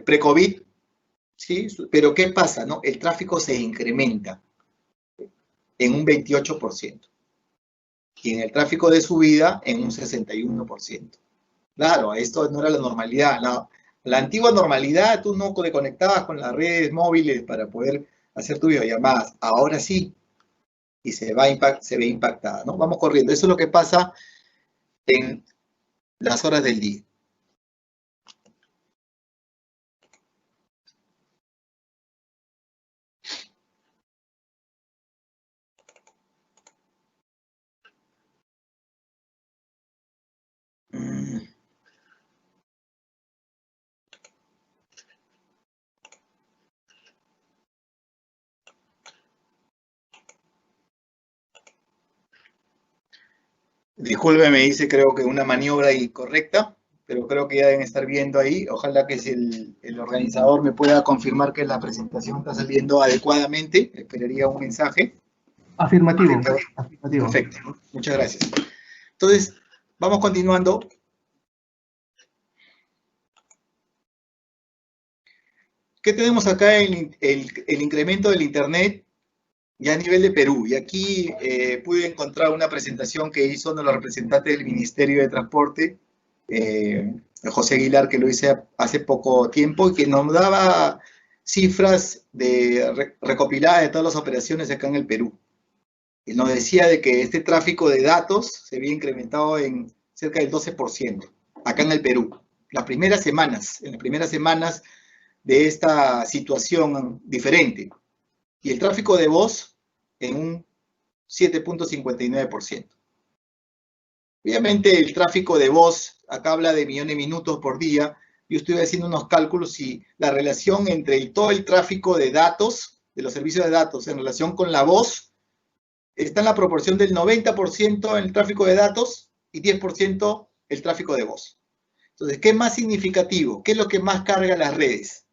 pre-COVID, ¿sí? Pero ¿qué pasa, no? El tráfico se incrementa en un 28%. Y en el tráfico de subida en un 61%. Claro, esto no era la normalidad. La antigua normalidad, tú no te conectabas con las redes móviles para poder hacer tu videollamadas. Ahora sí. Y se ve impactada, ¿no? Vamos corriendo. Eso es lo que pasa en las horas del día. Disculpe, me dice, creo que una maniobra incorrecta, pero creo que ya deben estar viendo ahí. Ojalá que si el organizador me pueda confirmar que la presentación está saliendo adecuadamente. Esperaría un mensaje. Afirmativo. Afirmativo. Perfecto, muchas gracias. Entonces, vamos continuando. ¿Qué tenemos acá en el incremento del Internet ya a nivel de Perú? Y aquí pude encontrar una presentación que hizo uno de los representantes del Ministerio de Transporte, José Aguilar, que lo hice hace poco tiempo y que nos daba cifras recopiladas de todas las operaciones acá en el Perú. Y nos decía de que este tráfico de datos se había incrementado en cerca del 12% acá en el Perú. En las primeras semanas de esta situación diferente. Y el tráfico de voz en un 7.59%. Obviamente el tráfico de voz, acá habla de millones de minutos por día. Yo estoy haciendo unos cálculos y la relación entre todo el tráfico de datos, de los servicios de datos, en relación con la voz, está en la proporción del 90% en el tráfico de datos y 10% el tráfico de voz. Entonces, ¿qué es más significativo? ¿Qué es lo que más carga las redes?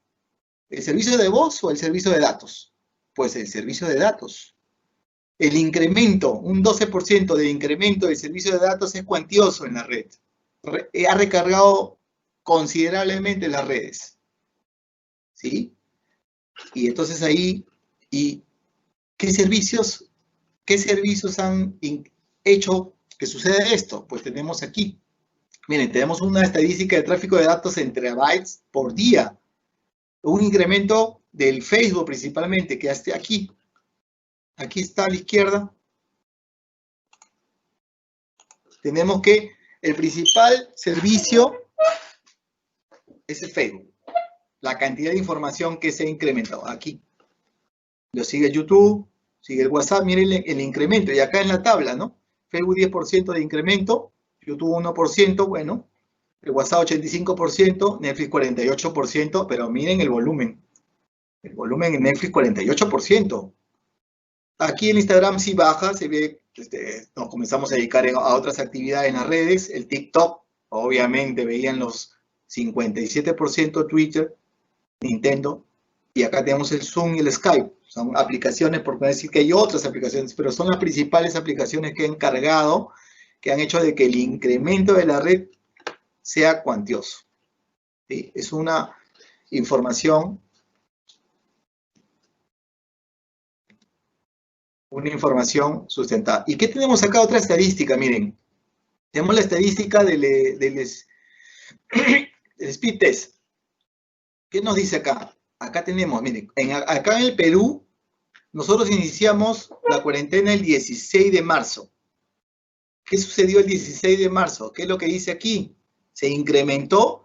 ¿El servicio de voz o el servicio de datos? Pues el servicio de datos. El incremento, un 12% de incremento del servicio de datos es cuantioso en la red. Ha recargado considerablemente las redes. ¿Sí? Y entonces ahí, ¿y qué servicios han hecho que suceda esto? Pues tenemos aquí. Miren, tenemos una estadística de tráfico de datos en terabytes por día. Un incremento del Facebook principalmente, que hasta aquí. Aquí está a la izquierda. Tenemos que el principal servicio es el Facebook. La cantidad de información que se ha incrementado. Aquí. Lo sigue YouTube, sigue el WhatsApp. Miren el incremento. Y acá en la tabla, ¿no? Facebook 10% de incremento. YouTube 1%, bueno. El WhatsApp 85%, Netflix 48%, pero miren el volumen. El volumen en Netflix 48%. Aquí en Instagram sí baja, se ve, nos comenzamos a dedicar a otras actividades en las redes. El TikTok, obviamente, veían los 57%, Twitter, Nintendo. Y acá tenemos el Zoom y el Skype. Son aplicaciones, por no decir que hay otras aplicaciones, pero son las principales aplicaciones que han cargado, que han hecho de que el incremento de la red sea cuantioso. ¿Sí? Es una información sustentada. ¿Y qué tenemos acá? Otra estadística, miren. Tenemos la estadística del speed test. ¿Qué nos dice acá? Acá tenemos, miren, acá en el Perú, nosotros iniciamos la cuarentena el 16 de marzo. ¿Qué sucedió el 16 de marzo? ¿Qué es lo que dice aquí? Se incrementó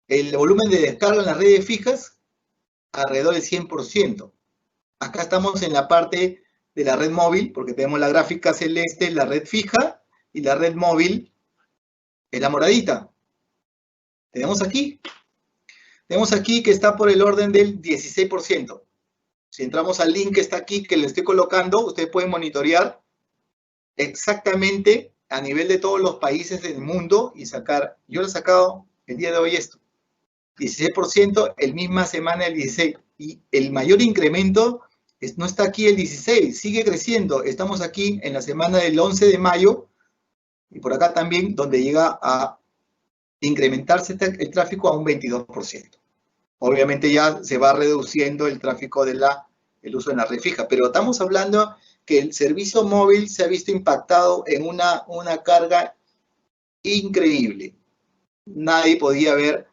el volumen de descarga en las redes fijas alrededor del 100%. Acá estamos en la parte de la red móvil, porque tenemos la gráfica celeste, la red fija, y la red móvil es la moradita. Tenemos aquí que está por el orden del 16%. Si entramos al link que está aquí, que le estoy colocando, ustedes pueden monitorear exactamente a nivel de todos los países del mundo y sacar, yo lo he sacado el día de hoy esto, 16%, el misma semana el 16%, y el mayor incremento no está aquí el 16, sigue creciendo. Estamos aquí en la semana del 11 de mayo y por acá también donde llega a incrementarse el tráfico a un 22%. Obviamente ya se va reduciendo el tráfico el uso en la red fija, pero estamos hablando que el servicio móvil se ha visto impactado en una carga increíble. Nadie podía ver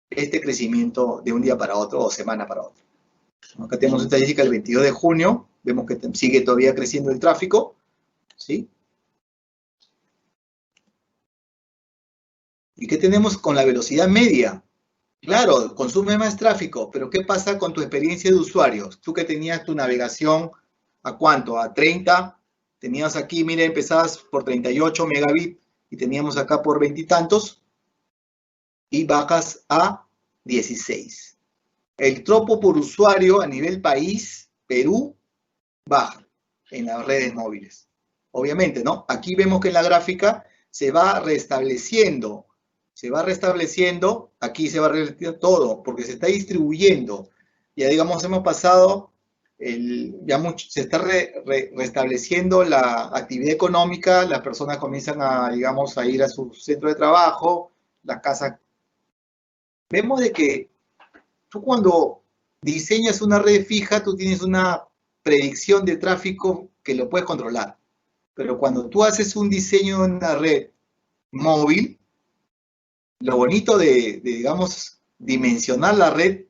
este crecimiento de un día para otro o semana para otro. Acá tenemos estadística del 22 de junio, vemos que sigue todavía creciendo el tráfico, ¿sí? ¿Y qué tenemos con la velocidad media? Claro, consume más tráfico, pero ¿qué pasa con tu experiencia de usuarios? Tú que tenías tu navegación, ¿a cuánto? A 30, tenías aquí, mira, empezabas por 38 megabits y teníamos acá por 20 y tantos, y bajas a 16. El tropo por usuario a nivel país, Perú, baja en las redes móviles. Obviamente, ¿no? Aquí vemos que en la gráfica se va restableciendo, aquí se va revirtiendo todo, porque se está distribuyendo. Ya digamos, hemos pasado, se está restableciendo la actividad económica, las personas comienzan a, digamos, a ir a su centro de trabajo, las casas. Vemos de que tú cuando diseñas una red fija, tú tienes una predicción de tráfico que lo puedes controlar. Pero cuando tú haces un diseño de una red móvil, lo bonito de, digamos, dimensionar la red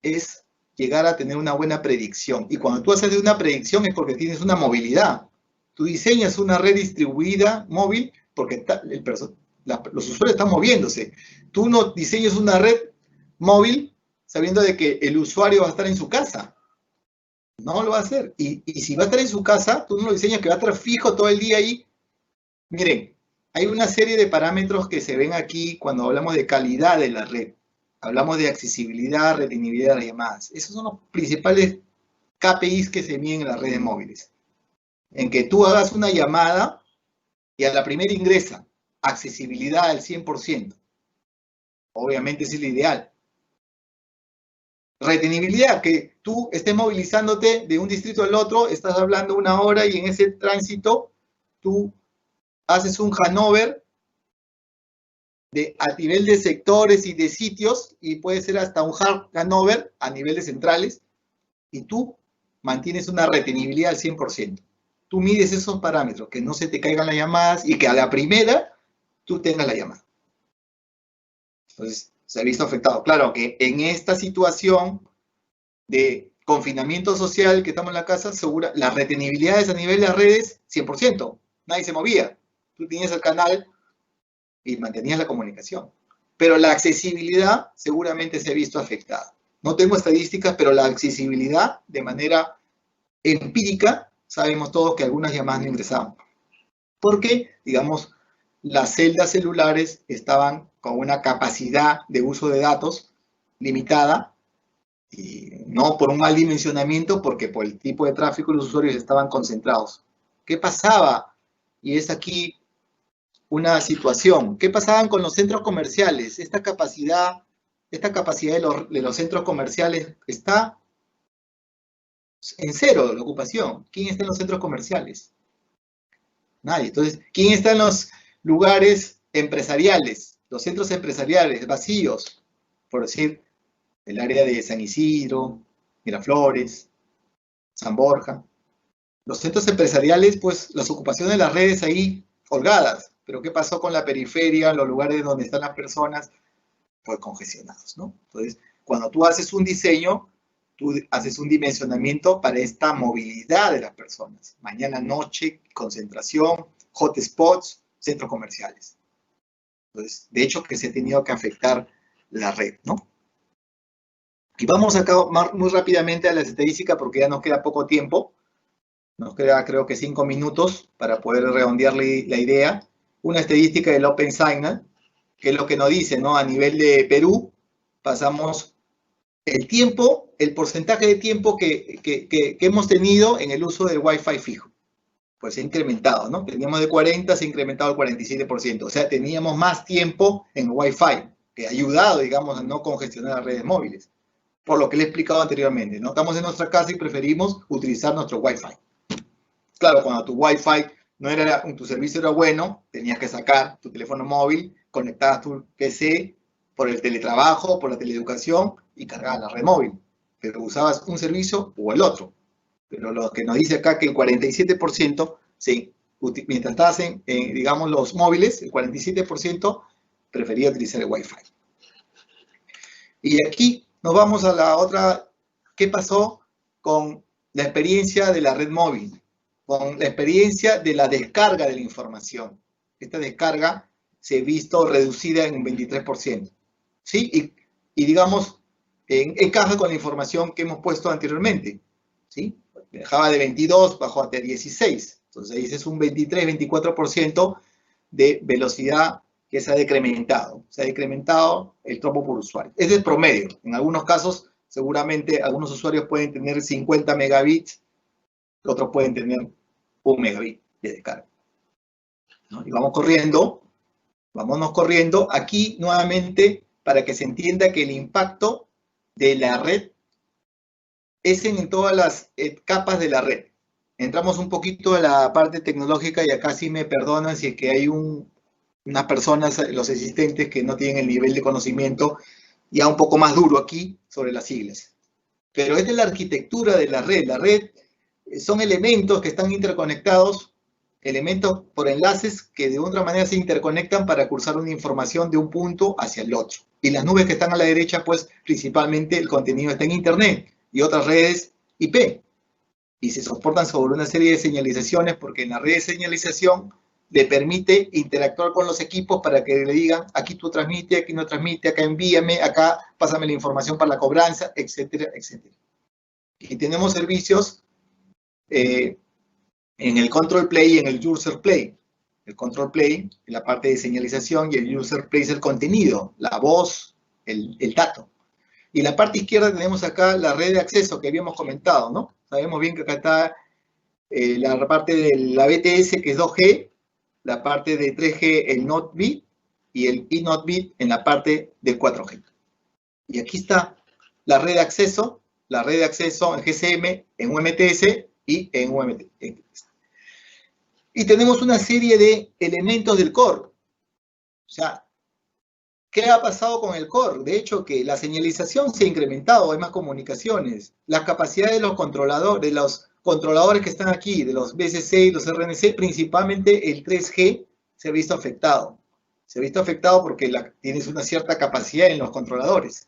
es llegar a tener una buena predicción. Y cuando tú haces una predicción es porque tienes una movilidad. Tú diseñas una red distribuida móvil porque los usuarios están moviéndose. Tú no diseñas una red móvil sabiendo de que el usuario va a estar en su casa. No lo va a hacer. Y si va a estar en su casa, tú no lo diseñas que va a estar fijo todo el día ahí. Miren, hay una serie de parámetros que se ven aquí cuando hablamos de calidad de la red. Hablamos de accesibilidad, retenibilidad de las llamadas. Esos son los principales KPIs que se miden en las redes móviles. En que tú hagas una llamada y a la primera ingresa. Accesibilidad al 100%. Obviamente es el ideal. Retenibilidad, que tú estés movilizándote de un distrito al otro, estás hablando una hora y en ese tránsito tú haces un handover a nivel de sectores y de sitios y puede ser hasta un hard handover a nivel de centrales y tú mantienes una retenibilidad al 100%. Tú mides esos parámetros, que no se te caigan las llamadas y que a la primera tú tengas la llamada. Entonces, se ha visto afectado. Claro que en esta situación de confinamiento social que estamos en la casa, segura, las retenibilidades a nivel de las redes, 100%. Nadie se movía. Tú tenías el canal y mantenías la comunicación. Pero la accesibilidad seguramente se ha visto afectada. No tengo estadísticas, pero la accesibilidad de manera empírica, sabemos todos que algunas llamadas no ingresaban. Porque, digamos, las celdas celulares estaban con una capacidad de uso de datos limitada, y no por un mal dimensionamiento, porque por el tipo de tráfico los usuarios estaban concentrados. ¿Qué pasaba? Y es aquí una situación. ¿Qué pasaban con los centros comerciales? Esta capacidad de los centros comerciales está en cero la ocupación. ¿Quién está en los centros comerciales? Nadie. Entonces, ¿quién está en los lugares empresariales? Los centros empresariales vacíos, por decir, el área de San Isidro, Miraflores, San Borja. Los centros empresariales, pues, las ocupaciones de las redes ahí holgadas. Pero ¿qué pasó con la periferia, los lugares donde están las personas? Pues congestionados, ¿no? Entonces, cuando tú haces un diseño, tú haces un dimensionamiento para esta movilidad de las personas. Mañana, noche, concentración, hotspots, centros comerciales. Entonces, de hecho, que se ha tenido que afectar la red, ¿no? Y vamos acá muy rápidamente a las estadísticas porque ya nos queda poco tiempo. Nos queda, creo que 5 minutos para poder redondearle la idea. Una estadística del Open Signal, que es lo que nos dice, ¿no? A nivel de Perú, pasamos el tiempo, el porcentaje de tiempo que hemos tenido en el uso del Wi-Fi fijo. Pues se ha incrementado, ¿no? Teníamos de 40, se ha incrementado al 47%. O sea, teníamos más tiempo en Wi-Fi, que ha ayudado, digamos, a no congestionar las redes móviles. Por lo que le he explicado anteriormente, ¿no? Estamos en nuestra casa y preferimos utilizar nuestro Wi-Fi. Claro, cuando tu Wi-Fi no era, tu servicio era bueno, tenías que sacar tu teléfono móvil, conectabas tu PC por el teletrabajo, por la teleeducación y cargabas la red móvil. Pero usabas un servicio o el otro. Pero lo que nos dice acá que el 47%, sí, mientras estabas en, digamos, los móviles, el 47% prefería utilizar el Wi-Fi. Y aquí nos vamos a la otra, ¿qué pasó con la experiencia de la red móvil? Con la experiencia de la descarga de la información. Esta descarga se ha visto reducida en un 23%. ¿Sí? Y digamos, encaja con la información que hemos puesto anteriormente. ¿Sí? Dejaba de 22, bajó hasta 16. Entonces ahí es un 23-24% de velocidad que se ha decrementado. Se ha decrementado el trompo por usuario. Ese es el promedio. En algunos casos, seguramente, algunos usuarios pueden tener 50 megabits, otros pueden tener 1 megabit de descarga. ¿No? Y vamos corriendo, vámonos corriendo. Aquí, nuevamente, para que se entienda que el impacto de la red es en todas las capas de la red. Entramos un poquito a la parte tecnológica y acá sí me perdonan si es que hay unas personas, los asistentes, que no tienen el nivel de conocimiento ya un poco más duro aquí sobre las siglas. Pero esta es la arquitectura de la red. La red son elementos que están interconectados, elementos por enlaces que de otra manera se interconectan para cursar una información de un punto hacia el otro. Y las nubes que están a la derecha, pues principalmente el contenido está en Internet y otras redes IP. Y se soportan sobre una serie de señalizaciones porque en la red de señalización le permite interactuar con los equipos para que le digan, aquí tú transmite, aquí no transmite, acá envíame, acá pásame la información para la cobranza, etcétera, etcétera. Y tenemos servicios en el Control Play y en el User Play. El Control Play es la parte de señalización y el User Play es el contenido, la voz, el dato. Y en la parte izquierda tenemos acá la red de acceso que habíamos comentado, ¿no? Sabemos bien que acá está la parte de la BTS, que es 2G, la parte de 3G, el Not Bit, y el eNot Bit en la parte de 4G. Y aquí está la red de acceso en GSM, en UMTS y en UMTS. Y tenemos una serie de elementos del core. O sea, ¿qué ha pasado con el core? De hecho, que la señalización se ha incrementado, hay más comunicaciones. Las capacidades de los controladores que están aquí, de los BSC y los RNC, principalmente el 3G, se ha visto afectado. Se ha visto afectado porque tienes una cierta capacidad en los controladores.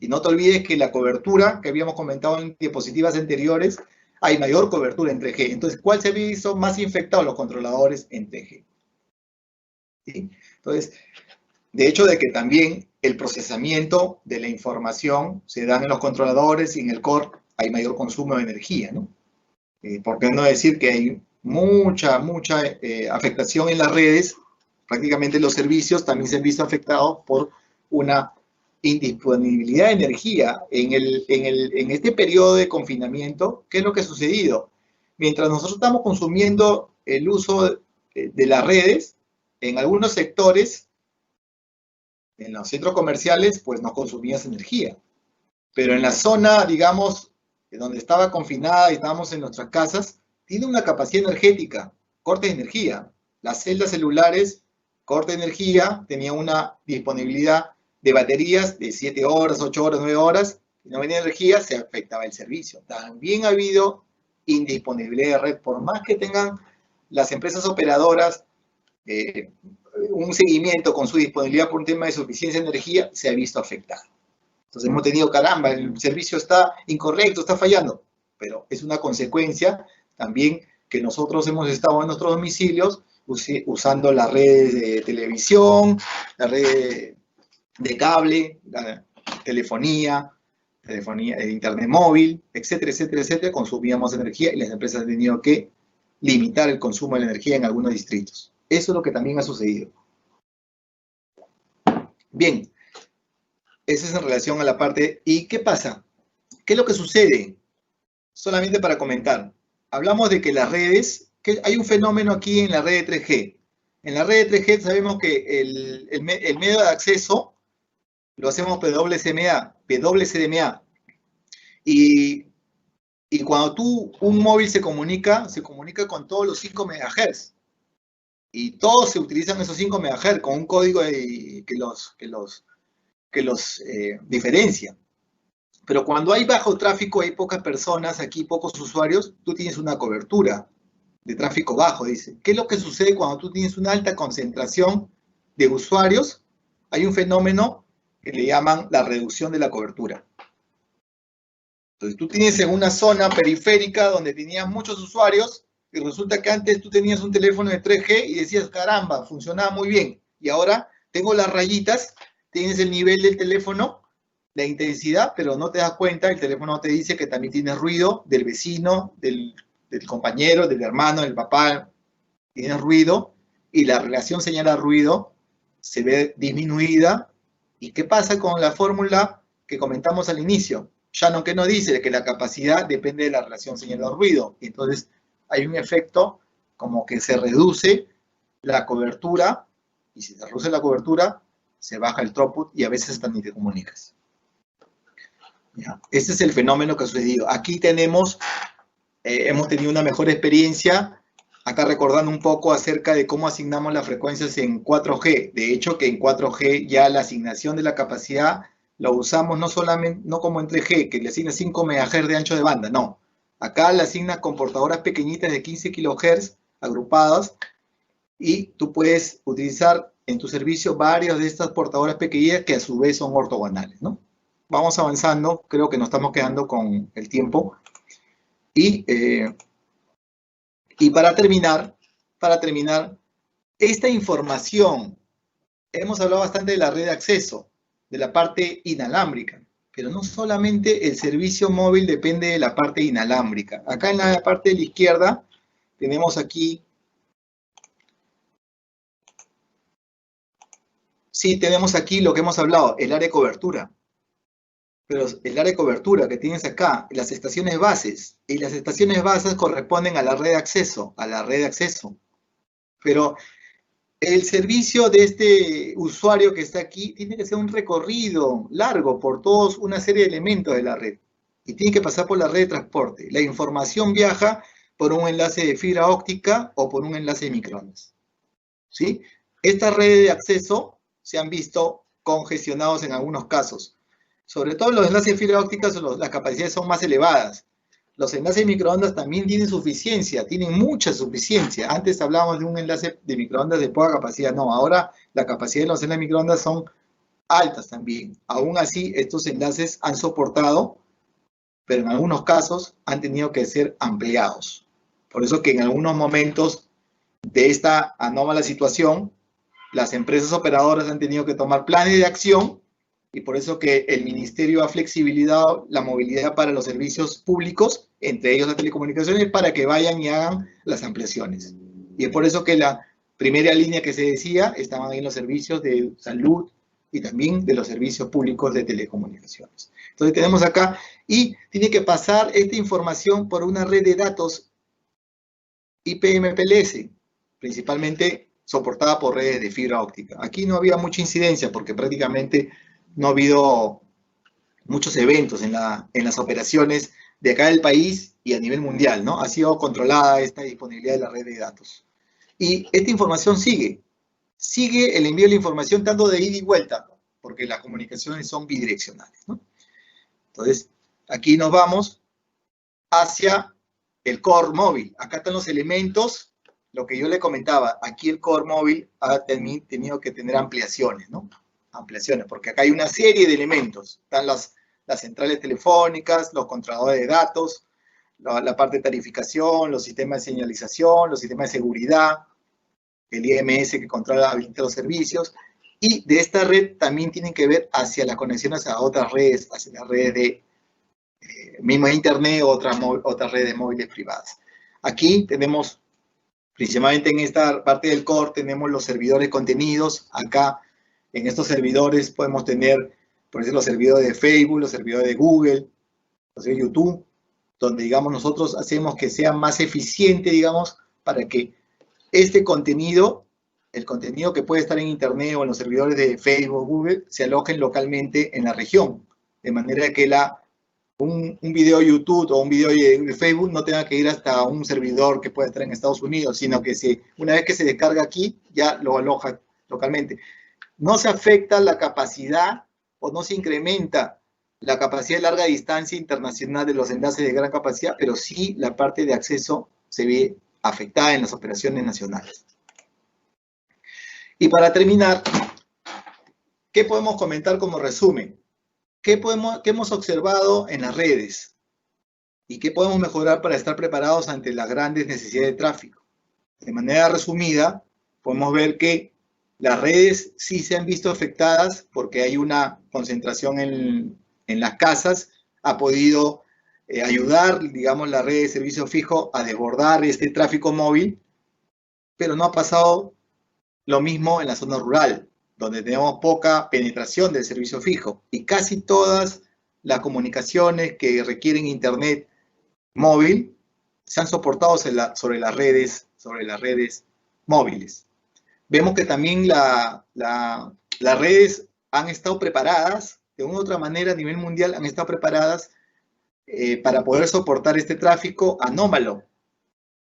Y no te olvides que la cobertura que habíamos comentado en diapositivas anteriores, hay mayor cobertura en 3G. Entonces, ¿cuál se ha visto más infectado? Los controladores en 3G. ¿Sí? Entonces, de hecho de que también el procesamiento de la información se da en los controladores y en el core hay mayor consumo de energía, ¿no? ¿Por qué no decir que hay mucha afectación en las redes? Prácticamente los servicios también se han visto afectados por una indisponibilidad de energía. En este periodo de confinamiento, ¿qué es lo que ha sucedido? Mientras nosotros estamos consumiendo el uso de las redes, en algunos sectores, en los centros comerciales, pues no consumías energía. Pero en la zona, digamos, donde estaba confinada y estábamos en nuestras casas, tiene una capacidad energética, corte de energía. Las celdas celulares, corte de energía, tenía una disponibilidad de baterías de 7 horas, 8 horas, 9 horas. Si no venía energía, se afectaba el servicio. También ha habido indisponibilidad de red, por más que tengan las empresas operadoras un seguimiento con su disponibilidad por un tema de suficiencia de energía, se ha visto afectado. Entonces hemos tenido, caramba, el servicio está incorrecto, está fallando, pero es una consecuencia también que nosotros hemos estado en nuestros domicilios usando las redes de televisión, la red de cable, la telefonía, de internet móvil, etcétera, etcétera, etcétera. Consumíamos energía y las empresas han tenido que limitar el consumo de la energía en algunos distritos. Eso es lo que también ha sucedido. Bien, eso es en relación a la parte. ¿Y qué pasa? ¿Qué es lo que sucede? Solamente para comentar. Hablamos de que las redes, que hay un fenómeno aquí en la red de 3G. En la red de 3G sabemos que el medio de acceso lo hacemos PWCDMA. Y cuando un móvil se comunica con todos los 5 MHz. Y todos se utilizan esos 5 MHz con un código que los diferencia. Pero cuando hay bajo tráfico, hay pocas personas, aquí pocos usuarios, tú tienes una cobertura de tráfico bajo, dice. ¿Qué es lo que sucede cuando tú tienes una alta concentración de usuarios? Hay un fenómeno que le llaman la reducción de la cobertura. Entonces tú tienes en una zona periférica donde tenías muchos usuarios y resulta que antes tú tenías un teléfono de 3G y decías, caramba, funcionaba muy bien. Y ahora tengo las rayitas, tienes el nivel del teléfono, la intensidad, pero no te das cuenta, el teléfono te dice que también tienes ruido del vecino, del compañero, del hermano, del papá, tienes ruido, y la relación señal-ruido se ve disminuida. ¿Y qué pasa con la fórmula que comentamos al inicio? Shannon, ¿qué nos dice? Que la capacidad depende de la relación señal-ruido. Entonces, hay un efecto como que se reduce la cobertura, y si se reduce la cobertura, se baja el throughput y a veces hasta ni te comunicas. ¿Ya? Este es el fenómeno que ha sucedido. Aquí tenemos, hemos tenido una mejor experiencia, acá recordando un poco acerca de cómo asignamos las frecuencias en 4G. De hecho, que en 4G ya la asignación de la capacidad lo usamos no solamente, no como en 3G, que le asigna 5 MHz de ancho de banda, no. Acá le asigna con portadoras pequeñitas de 15 kHz agrupadas, y tú puedes utilizar en tu servicio varias de estas portadoras pequeñas que a su vez son ortogonales, ¿no? Vamos avanzando, creo que nos estamos quedando con el tiempo. Y para terminar, esta información, hemos hablado bastante de la red de acceso, de la parte inalámbrica, pero no solamente el servicio móvil depende de la parte inalámbrica. Acá en la parte de la izquierda tenemos aquí, sí, tenemos aquí lo que hemos hablado, el área de cobertura. Pero el área de cobertura que tienes acá, las estaciones bases, y las estaciones bases corresponden a la red de acceso, Pero el servicio de este usuario que está aquí tiene que ser un recorrido largo por toda una serie de elementos de la red. Y tiene que pasar por la red de transporte. La información viaja por un enlace de fibra óptica o por un enlace de microondas. ¿Sí? Estas redes de acceso se han visto congestionados en algunos casos. Sobre todo los enlaces de fibra óptica, las capacidades son más elevadas. Los enlaces de microondas también tienen suficiencia, tienen mucha suficiencia. Antes hablábamos de un enlace de microondas de poca capacidad. No, ahora la capacidad de los enlaces de microondas son altas también. Aún así, estos enlaces han soportado, pero en algunos casos han tenido que ser ampliados. Por eso que en algunos momentos de esta anómala situación, las empresas operadoras han tenido que tomar planes de acción, y por eso que el Ministerio ha flexibilizado la movilidad para los servicios públicos, entre ellos las telecomunicaciones, para que vayan y hagan las ampliaciones. Y es por eso que la primera línea que se decía estaban ahí en los servicios de salud y también de los servicios públicos de telecomunicaciones. Entonces tenemos acá, y tiene que pasar esta información por una red de datos IP-MPLS, principalmente soportada por redes de fibra óptica. Aquí no había mucha incidencia porque prácticamente no ha habido muchos eventos en las operaciones de acá del país y a nivel mundial, ¿no? Ha sido controlada esta disponibilidad de la red de datos. Y esta información sigue el envío de la información tanto de ida y vuelta, porque las comunicaciones son bidireccionales, ¿no? Entonces, aquí nos vamos hacia el core móvil. Acá están los elementos, lo que yo le comentaba, aquí el core móvil ha tenido que tener ampliaciones, ¿no? Ampliaciones, porque acá hay una serie de elementos. Están las centrales telefónicas, los controladores de datos, la parte de tarificación, los sistemas de señalización, los sistemas de seguridad, el IMS que controla los servicios, y de esta red también tienen que ver hacia las conexiones a otras redes, hacia las redes de mismo internet o otras redes móviles privadas. Aquí tenemos, principalmente en esta parte del core, tenemos los servidores contenidos. Acá en estos servidores podemos tener, por ejemplo, los servidores de Facebook, los servidores de Google, los de YouTube, donde, digamos, nosotros hacemos que sea más eficiente, digamos, para que este contenido, el contenido que puede estar en Internet o en los servidores de Facebook, Google, se alojen localmente en la región, de manera que un video de YouTube o un video de Facebook no tenga que ir hasta un servidor que pueda estar en Estados Unidos, sino que una vez que se descarga aquí, ya lo aloja localmente. No se afecta la capacidad o no se incrementa la capacidad de larga distancia internacional de los enlaces de gran capacidad, pero sí la parte de acceso se ve afectada en las operaciones nacionales. Y para terminar, ¿qué podemos comentar como resumen? ¿Qué hemos observado en las redes? ¿Y qué podemos mejorar para estar preparados ante las grandes necesidades de tráfico? De manera resumida, podemos ver que Las redes sí se han visto afectadas porque hay una concentración en las casas, ha podido ayudar, digamos, la red de servicio fijo a desbordar este tráfico móvil, pero no ha pasado lo mismo en la zona rural, donde tenemos poca penetración del servicio fijo y casi todas las comunicaciones que requieren internet móvil se han soportado sobre las redes móviles. Vemos que también las redes han estado preparadas, de una u otra manera a nivel mundial han estado preparadas para poder soportar este tráfico anómalo.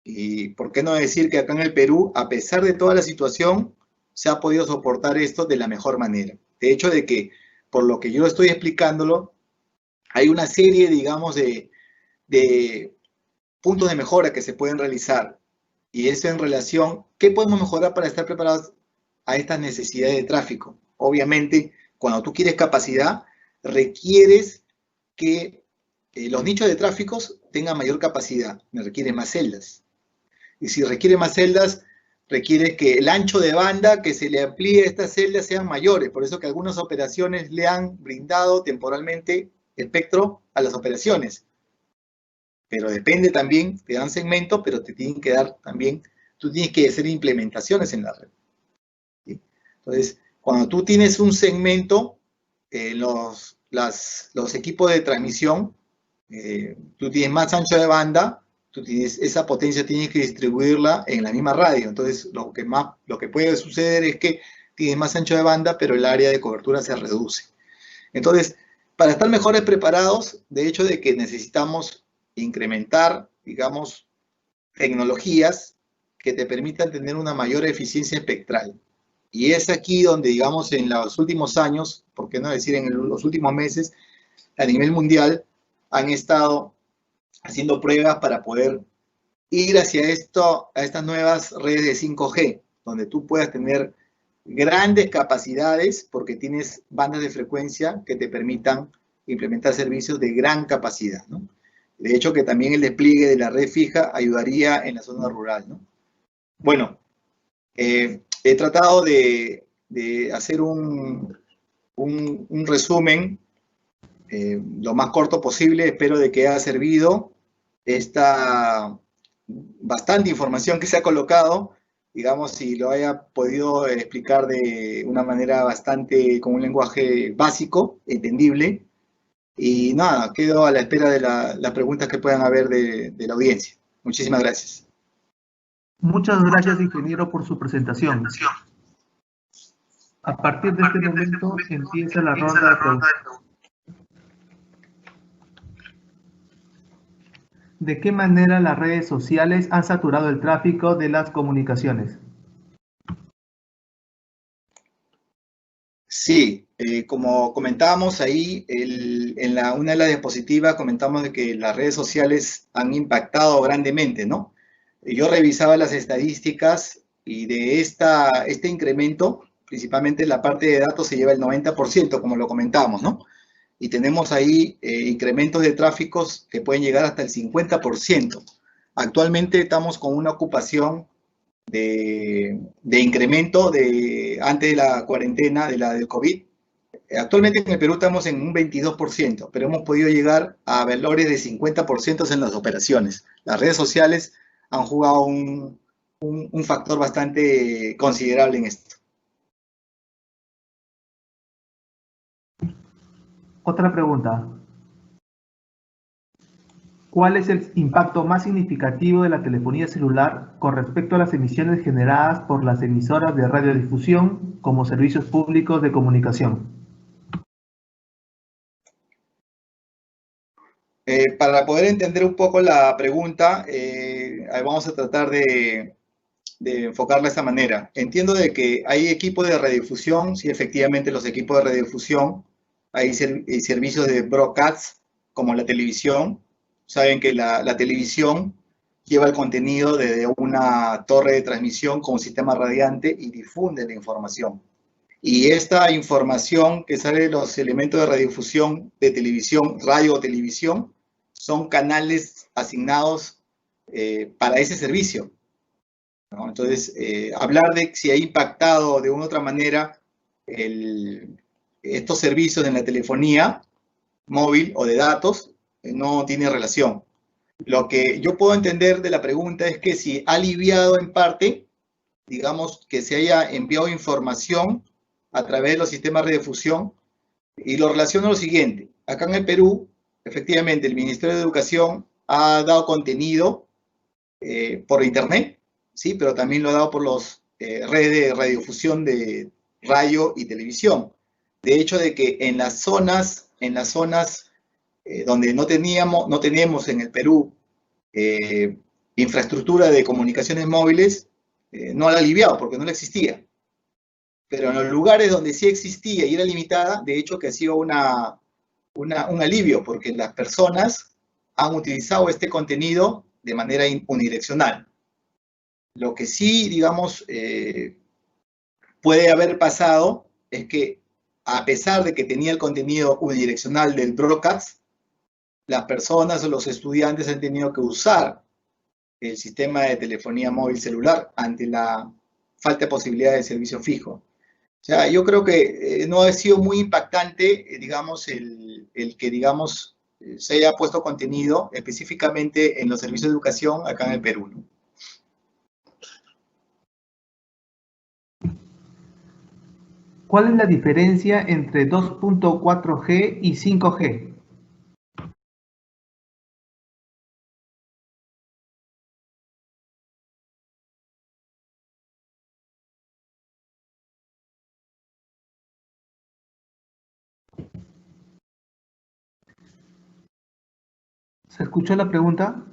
Y por qué no decir que acá en el Perú, a pesar de toda la situación, se ha podido soportar esto de la mejor manera. De hecho, de que, por lo que yo estoy explicándolo, hay una serie, digamos, de puntos de mejora que se pueden realizar. Y eso en relación, ¿qué podemos mejorar para estar preparados a estas necesidades de tráfico? Obviamente, cuando tú quieres capacidad, requieres que los nichos de tráficos tengan mayor capacidad, requiere más celdas. Y si requiere más celdas, requiere que el ancho de banda que se le amplíe a estas celdas sean mayores. Por eso que algunas operaciones le han brindado temporalmente espectro a las operaciones. Pero depende también, te dan segmento, pero te tienen que dar también, tú tienes que hacer implementaciones en la red. ¿Sí? Entonces, cuando tú tienes un segmento, los equipos de transmisión, tú tienes más ancho de banda, tú tienes esa potencia, tienes que distribuirla en la misma radio. Entonces, lo que puede suceder es que tienes más ancho de banda, pero el área de cobertura se reduce. Entonces, para estar mejores preparados, de hecho de que necesitamos incrementar, digamos, tecnologías que te permitan tener una mayor eficiencia espectral. Y es aquí donde, digamos, en los últimos años, por qué no decir en los últimos meses, a nivel mundial, han estado haciendo pruebas para poder ir hacia a estas nuevas redes de 5G, donde tú puedas tener grandes capacidades porque tienes bandas de frecuencia que te permitan implementar servicios de gran capacidad, ¿no? De hecho, que también el despliegue de la red fija ayudaría en la zona rural, ¿no? Bueno, he tratado de hacer un resumen lo más corto posible. Espero de que haya servido esta bastante información que se ha colocado, digamos, si lo haya podido explicar de una manera bastante, con un lenguaje básico, entendible. Y nada, quedo a la espera de las preguntas que puedan haber de la audiencia. Muchísimas gracias. Muchas gracias, ingeniero, por su presentación. A partir de este momento empieza la ronda de preguntas. ¿De qué manera las redes sociales han saturado el tráfico de las comunicaciones? Sí, como comentábamos ahí, una de las diapositivas comentamos de que las redes sociales han impactado grandemente, ¿no? Yo revisaba las estadísticas y de este incremento, principalmente la parte de datos se lleva el 90%, como lo comentábamos, ¿no? Y tenemos ahí incrementos de tráficos que pueden llegar hasta el 50%. Actualmente estamos con una ocupación de incremento antes de la cuarentena del COVID. Actualmente en el Perú estamos en un 22%, pero hemos podido llegar a valores de 50% en las operaciones. Las redes sociales han jugado un factor bastante considerable en esto. Otra pregunta. ¿Cuál es el impacto más significativo de la telefonía celular con respecto a las emisiones generadas por las emisoras de radiodifusión como servicios públicos de comunicación? Para poder entender un poco la pregunta, vamos a tratar de enfocarla de esta manera. Entiendo de que hay equipos de radiodifusión, sí, efectivamente los equipos de radiodifusión, hay servicios de broadcast como la televisión. Saben que la televisión lleva el contenido desde una torre de transmisión con un sistema radiante y difunde la información. Y esta información que sale de los elementos de radiodifusión de televisión, radio o televisión, son canales asignados para ese servicio. ¿no? Entonces, hablar de si ha impactado de una u otra manera estos servicios en la telefonía móvil o de datos, no tiene relación. Lo que yo puedo entender de la pregunta es que si ha aliviado en parte, digamos, que se haya enviado información a través de los sistemas de difusión, y lo relaciono a lo siguiente. Acá en el Perú, efectivamente, el Ministerio de Educación ha dado contenido por internet, ¿sí? Pero también lo ha dado por las redes de radiodifusión de radio y televisión. De hecho, de que en las zonas donde no tenemos en el Perú infraestructura de comunicaciones móviles, no la ha aliviado porque no la existía. Pero en los lugares donde sí existía y era limitada, de hecho que ha sido un alivio, porque las personas han utilizado este contenido de manera unidireccional. Lo que sí, digamos, puede haber pasado es que, a pesar de que tenía el contenido unidireccional del broadcast, las personas o los estudiantes han tenido que usar el sistema de telefonía móvil celular ante la falta de posibilidad de servicio fijo. O sea, yo creo que no ha sido muy impactante, digamos, el que, digamos, se haya puesto contenido específicamente en los servicios de educación acá en el Perú, ¿no? ¿Cuál es la diferencia entre 2.4G y 5G? ¿Se escuchó la pregunta?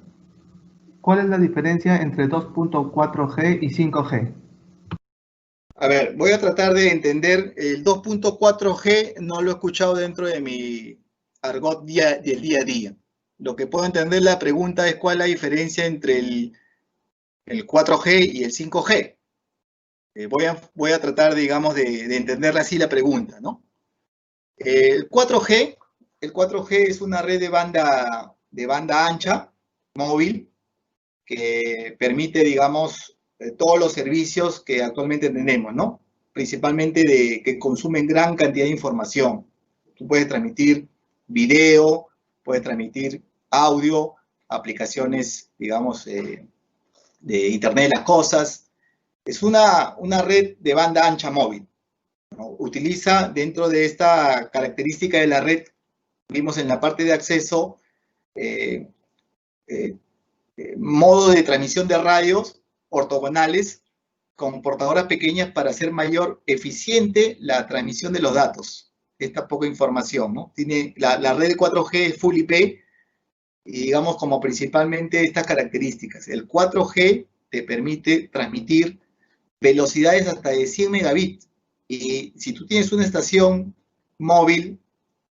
¿Cuál es la diferencia entre 2.4G y 5G? A ver, voy a tratar de entender. El 2.4G no lo he escuchado dentro de mi argot del día a día. Lo que puedo entender la pregunta es cuál es la diferencia entre el 4G y el 5G. Voy a tratar, digamos, de entenderla así la pregunta, ¿no? El 4G es una red de banda ancha, móvil, que permite, digamos, todos los servicios que actualmente tenemos, ¿no? Principalmente que consumen gran cantidad de información. Tú puedes transmitir video, puedes transmitir audio, aplicaciones, digamos, de Internet de las Cosas. Es una red de banda ancha móvil, ¿no? Utiliza dentro de esta característica de la red, vimos en la parte de acceso, modo de transmisión de radios ortogonales con portadoras pequeñas para hacer mayor eficiente la transmisión de los datos. Esta poca información, ¿no? Tiene la red de 4G es Full IP y digamos como principalmente estas características. El 4G te permite transmitir velocidades hasta de 100 megabits y si tú tienes una estación móvil,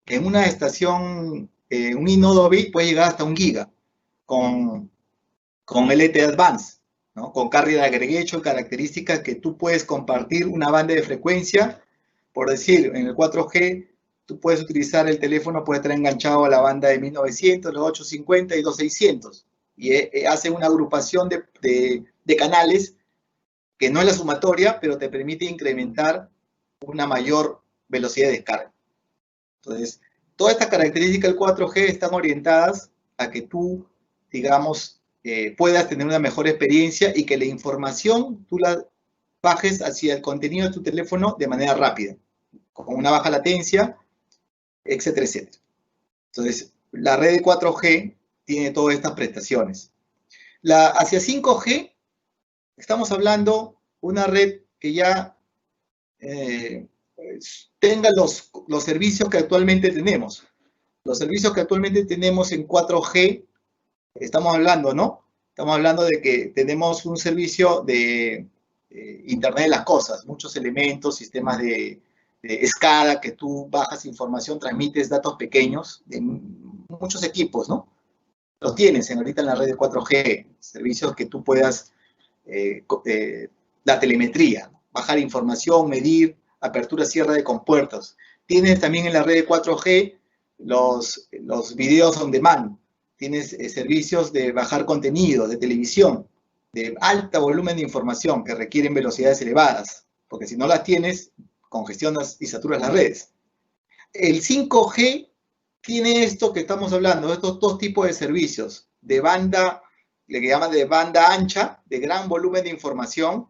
en una estación, un inodo bit puede llegar hasta 1 giga con LTE Advanced, ¿no? Con carrier aggregation, características que tú puedes compartir una banda de frecuencia. Por decir, en el 4G, tú puedes utilizar el teléfono, puede estar enganchado a la banda de 1900, los 850 y 2600. Y hace una agrupación de canales que no es la sumatoria, pero te permite incrementar una mayor velocidad de descarga. Entonces, todas estas características del 4G están orientadas a que tú, digamos, puedas tener una mejor experiencia y que la información tú la bajes hacia el contenido de tu teléfono de manera rápida, con una baja latencia, etcétera, etcétera. Entonces, la red de 4G tiene todas estas prestaciones. Hacia 5G, estamos hablando una red que ya tenga los servicios que actualmente tenemos. Los servicios que actualmente tenemos en 4G, estamos hablando, ¿no? Estamos hablando de que tenemos un servicio de Internet de las Cosas, muchos elementos, sistemas de SCADA, que tú bajas información, transmites datos pequeños de muchos equipos, ¿no? Los tienes ahorita en la red de 4G, servicios que tú puedas, la telemetría, bajar información, medir, apertura, cierre de compuertos. Tienes también en la red de 4G los videos on demand. Tienes servicios de bajar contenido, de televisión, de alto volumen de información que requieren velocidades elevadas, porque si no las tienes, congestionas y saturas las redes. El 5G tiene esto que estamos hablando, estos dos tipos de servicios, de banda, le llaman de banda ancha, de gran volumen de información.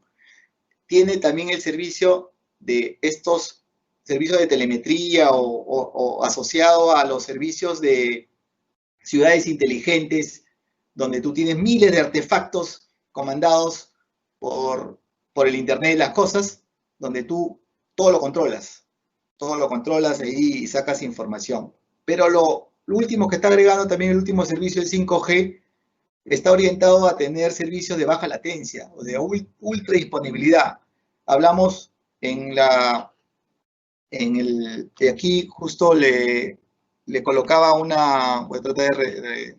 Tiene también el servicio de estos servicios de telemetría o asociado a los servicios de ciudades inteligentes, donde tú tienes miles de artefactos comandados por el Internet de las cosas, donde tú todo lo controlas ahí y sacas información. Pero lo último que está agregando también el último servicio, el 5G, está orientado a tener servicios de baja latencia o de ultra disponibilidad. Hablamos aquí justo le colocaba voy a tratar de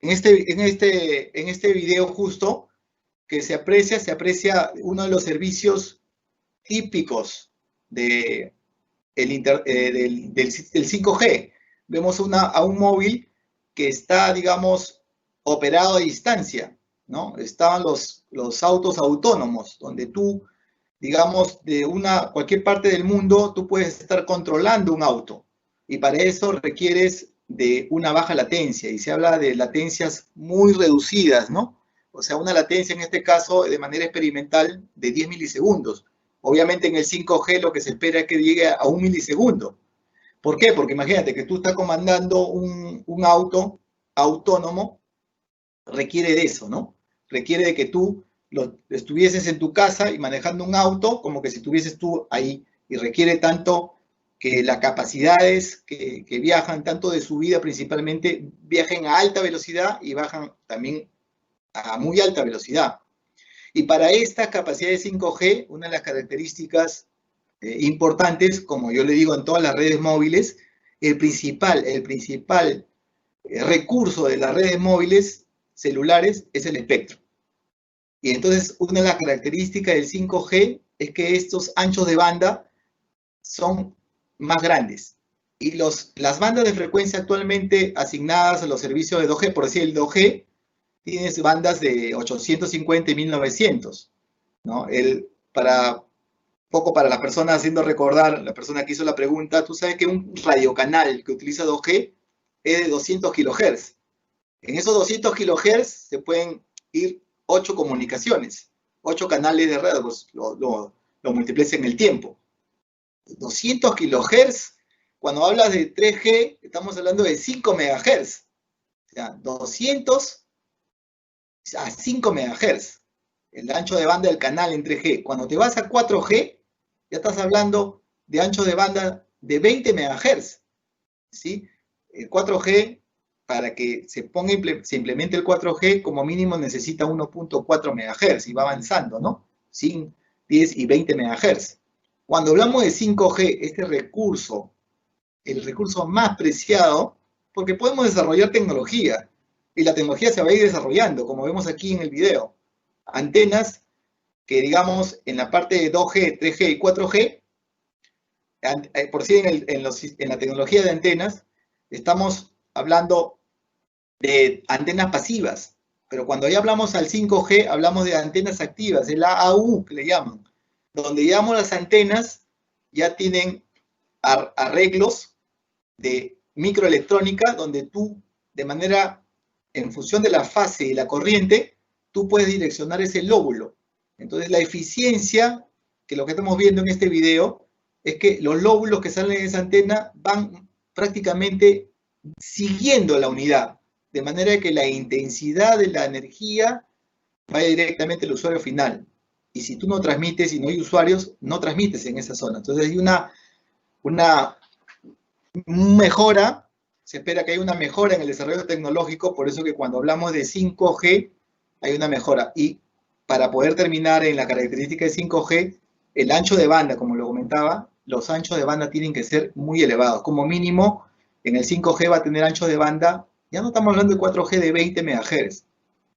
en este video justo que se aprecia uno de los servicios típicos del 5G. Vemos a un móvil que está, digamos, operado a distancia, ¿no? Estaban los autos autónomos, donde tú, digamos, de cualquier parte del mundo, tú puedes estar controlando un auto. Y para eso requieres de una baja latencia, y se habla de latencias muy reducidas, ¿no? O sea, una latencia en este caso, de manera experimental, de 10 milisegundos. Obviamente en el 5G lo que se espera es que llegue a 1 milisegundo. ¿Por qué? Porque imagínate que tú estás comandando un auto autónomo, requiere de eso, ¿no? Requiere de que tú estuvieses en tu casa y manejando un auto como que si estuvieses tú ahí, y requiere tanto que las capacidades que viajan, tanto de subida principalmente, viajen a alta velocidad y bajan también a muy alta velocidad. Y para estas capacidades 5G, una de las características importantes, como yo le digo en todas las redes móviles, el principal recurso de las redes móviles celulares es el espectro. Y entonces una de las características del 5G es que estos anchos de banda son más grandes. Y las bandas de frecuencia actualmente asignadas a los servicios de 2G, por decir el 2G, tienes bandas de 850 y 1900, ¿no? Para las personas, haciendo recordar, la persona que hizo la pregunta, tú sabes que un radiocanal que utiliza 2G es de 200 kHz. En esos 200 kHz se pueden ir 8 comunicaciones, 8 canales de red, pues lo multiplicas en el tiempo. 200 kHz, cuando hablas de 3G, estamos hablando de 5 MHz. O sea, 200 a 5 MHz, el ancho de banda del canal en 3G. Cuando te vas a 4G, ya estás hablando de ancho de banda de 20 MHz, ¿sí? El 4G, para que se implemente el 4G, como mínimo necesita 1.4 MHz y va avanzando, ¿no? 10 y 20 MHz. Cuando hablamos de 5G, este recurso, el recurso más preciado, porque podemos desarrollar tecnología, y la tecnología se va a ir desarrollando, como vemos aquí en el video. Antenas que, digamos, en la parte de 2G, 3G y 4G, por si en la tecnología de antenas, estamos hablando de antenas pasivas, pero cuando ya hablamos al 5G, hablamos de antenas activas, el AAU que le llaman, donde digamos las antenas ya tienen arreglos de microelectrónica, donde tú, de manera, en función de la fase y la corriente, tú puedes direccionar ese lóbulo. Entonces la eficiencia, que lo que estamos viendo en este video, es que los lóbulos que salen de esa antena van prácticamente siguiendo la unidad, de manera que la intensidad de la energía vaya directamente al usuario final. Y si tú no transmites y no hay usuarios, no transmites en esa zona. Entonces hay una mejora, se espera que haya una mejora en el desarrollo tecnológico, por eso que cuando hablamos de 5G hay una mejora. Y para poder terminar en la característica de 5G, el ancho de banda, como lo comentaba, los anchos de banda tienen que ser muy elevados. Como mínimo, en el 5G va a tener anchos de banda, ya no estamos hablando de 4G de 20 MHz,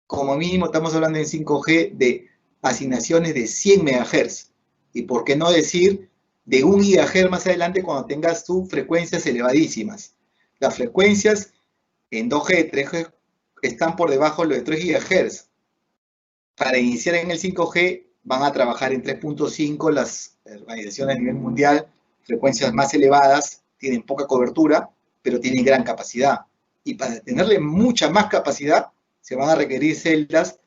como mínimo estamos hablando en 5G de asignaciones de 100 MHz. Y por qué no decir de 1 GHz más adelante cuando tengas tus frecuencias elevadísimas. Las frecuencias en 2G, 3G, están por debajo de los de 3 GHz. Para iniciar en el 5G van a trabajar en 3.5, las organizaciones a nivel mundial, frecuencias más elevadas, tienen poca cobertura, pero tienen gran capacidad. Y para tenerle mucha más capacidad, se van a requerir celdas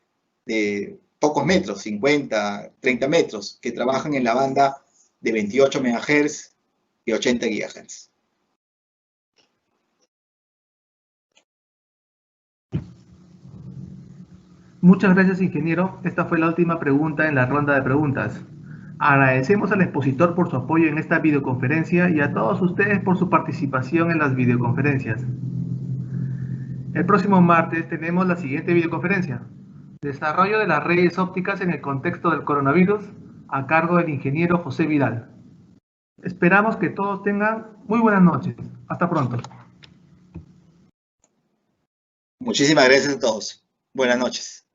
de pocos metros, 50, 30 metros, que trabajan en la banda de 28 MHz y 80 GHz. Muchas gracias, ingeniero. Esta fue la última pregunta en la ronda de preguntas. Agradecemos al expositor por su apoyo en esta videoconferencia y a todos ustedes por su participación en las videoconferencias. El próximo martes tenemos la siguiente videoconferencia: Desarrollo de las redes ópticas en el contexto del coronavirus, a cargo del ingeniero José Vidal. Esperamos que todos tengan muy buenas noches. Hasta pronto. Muchísimas gracias a todos. Buenas noches.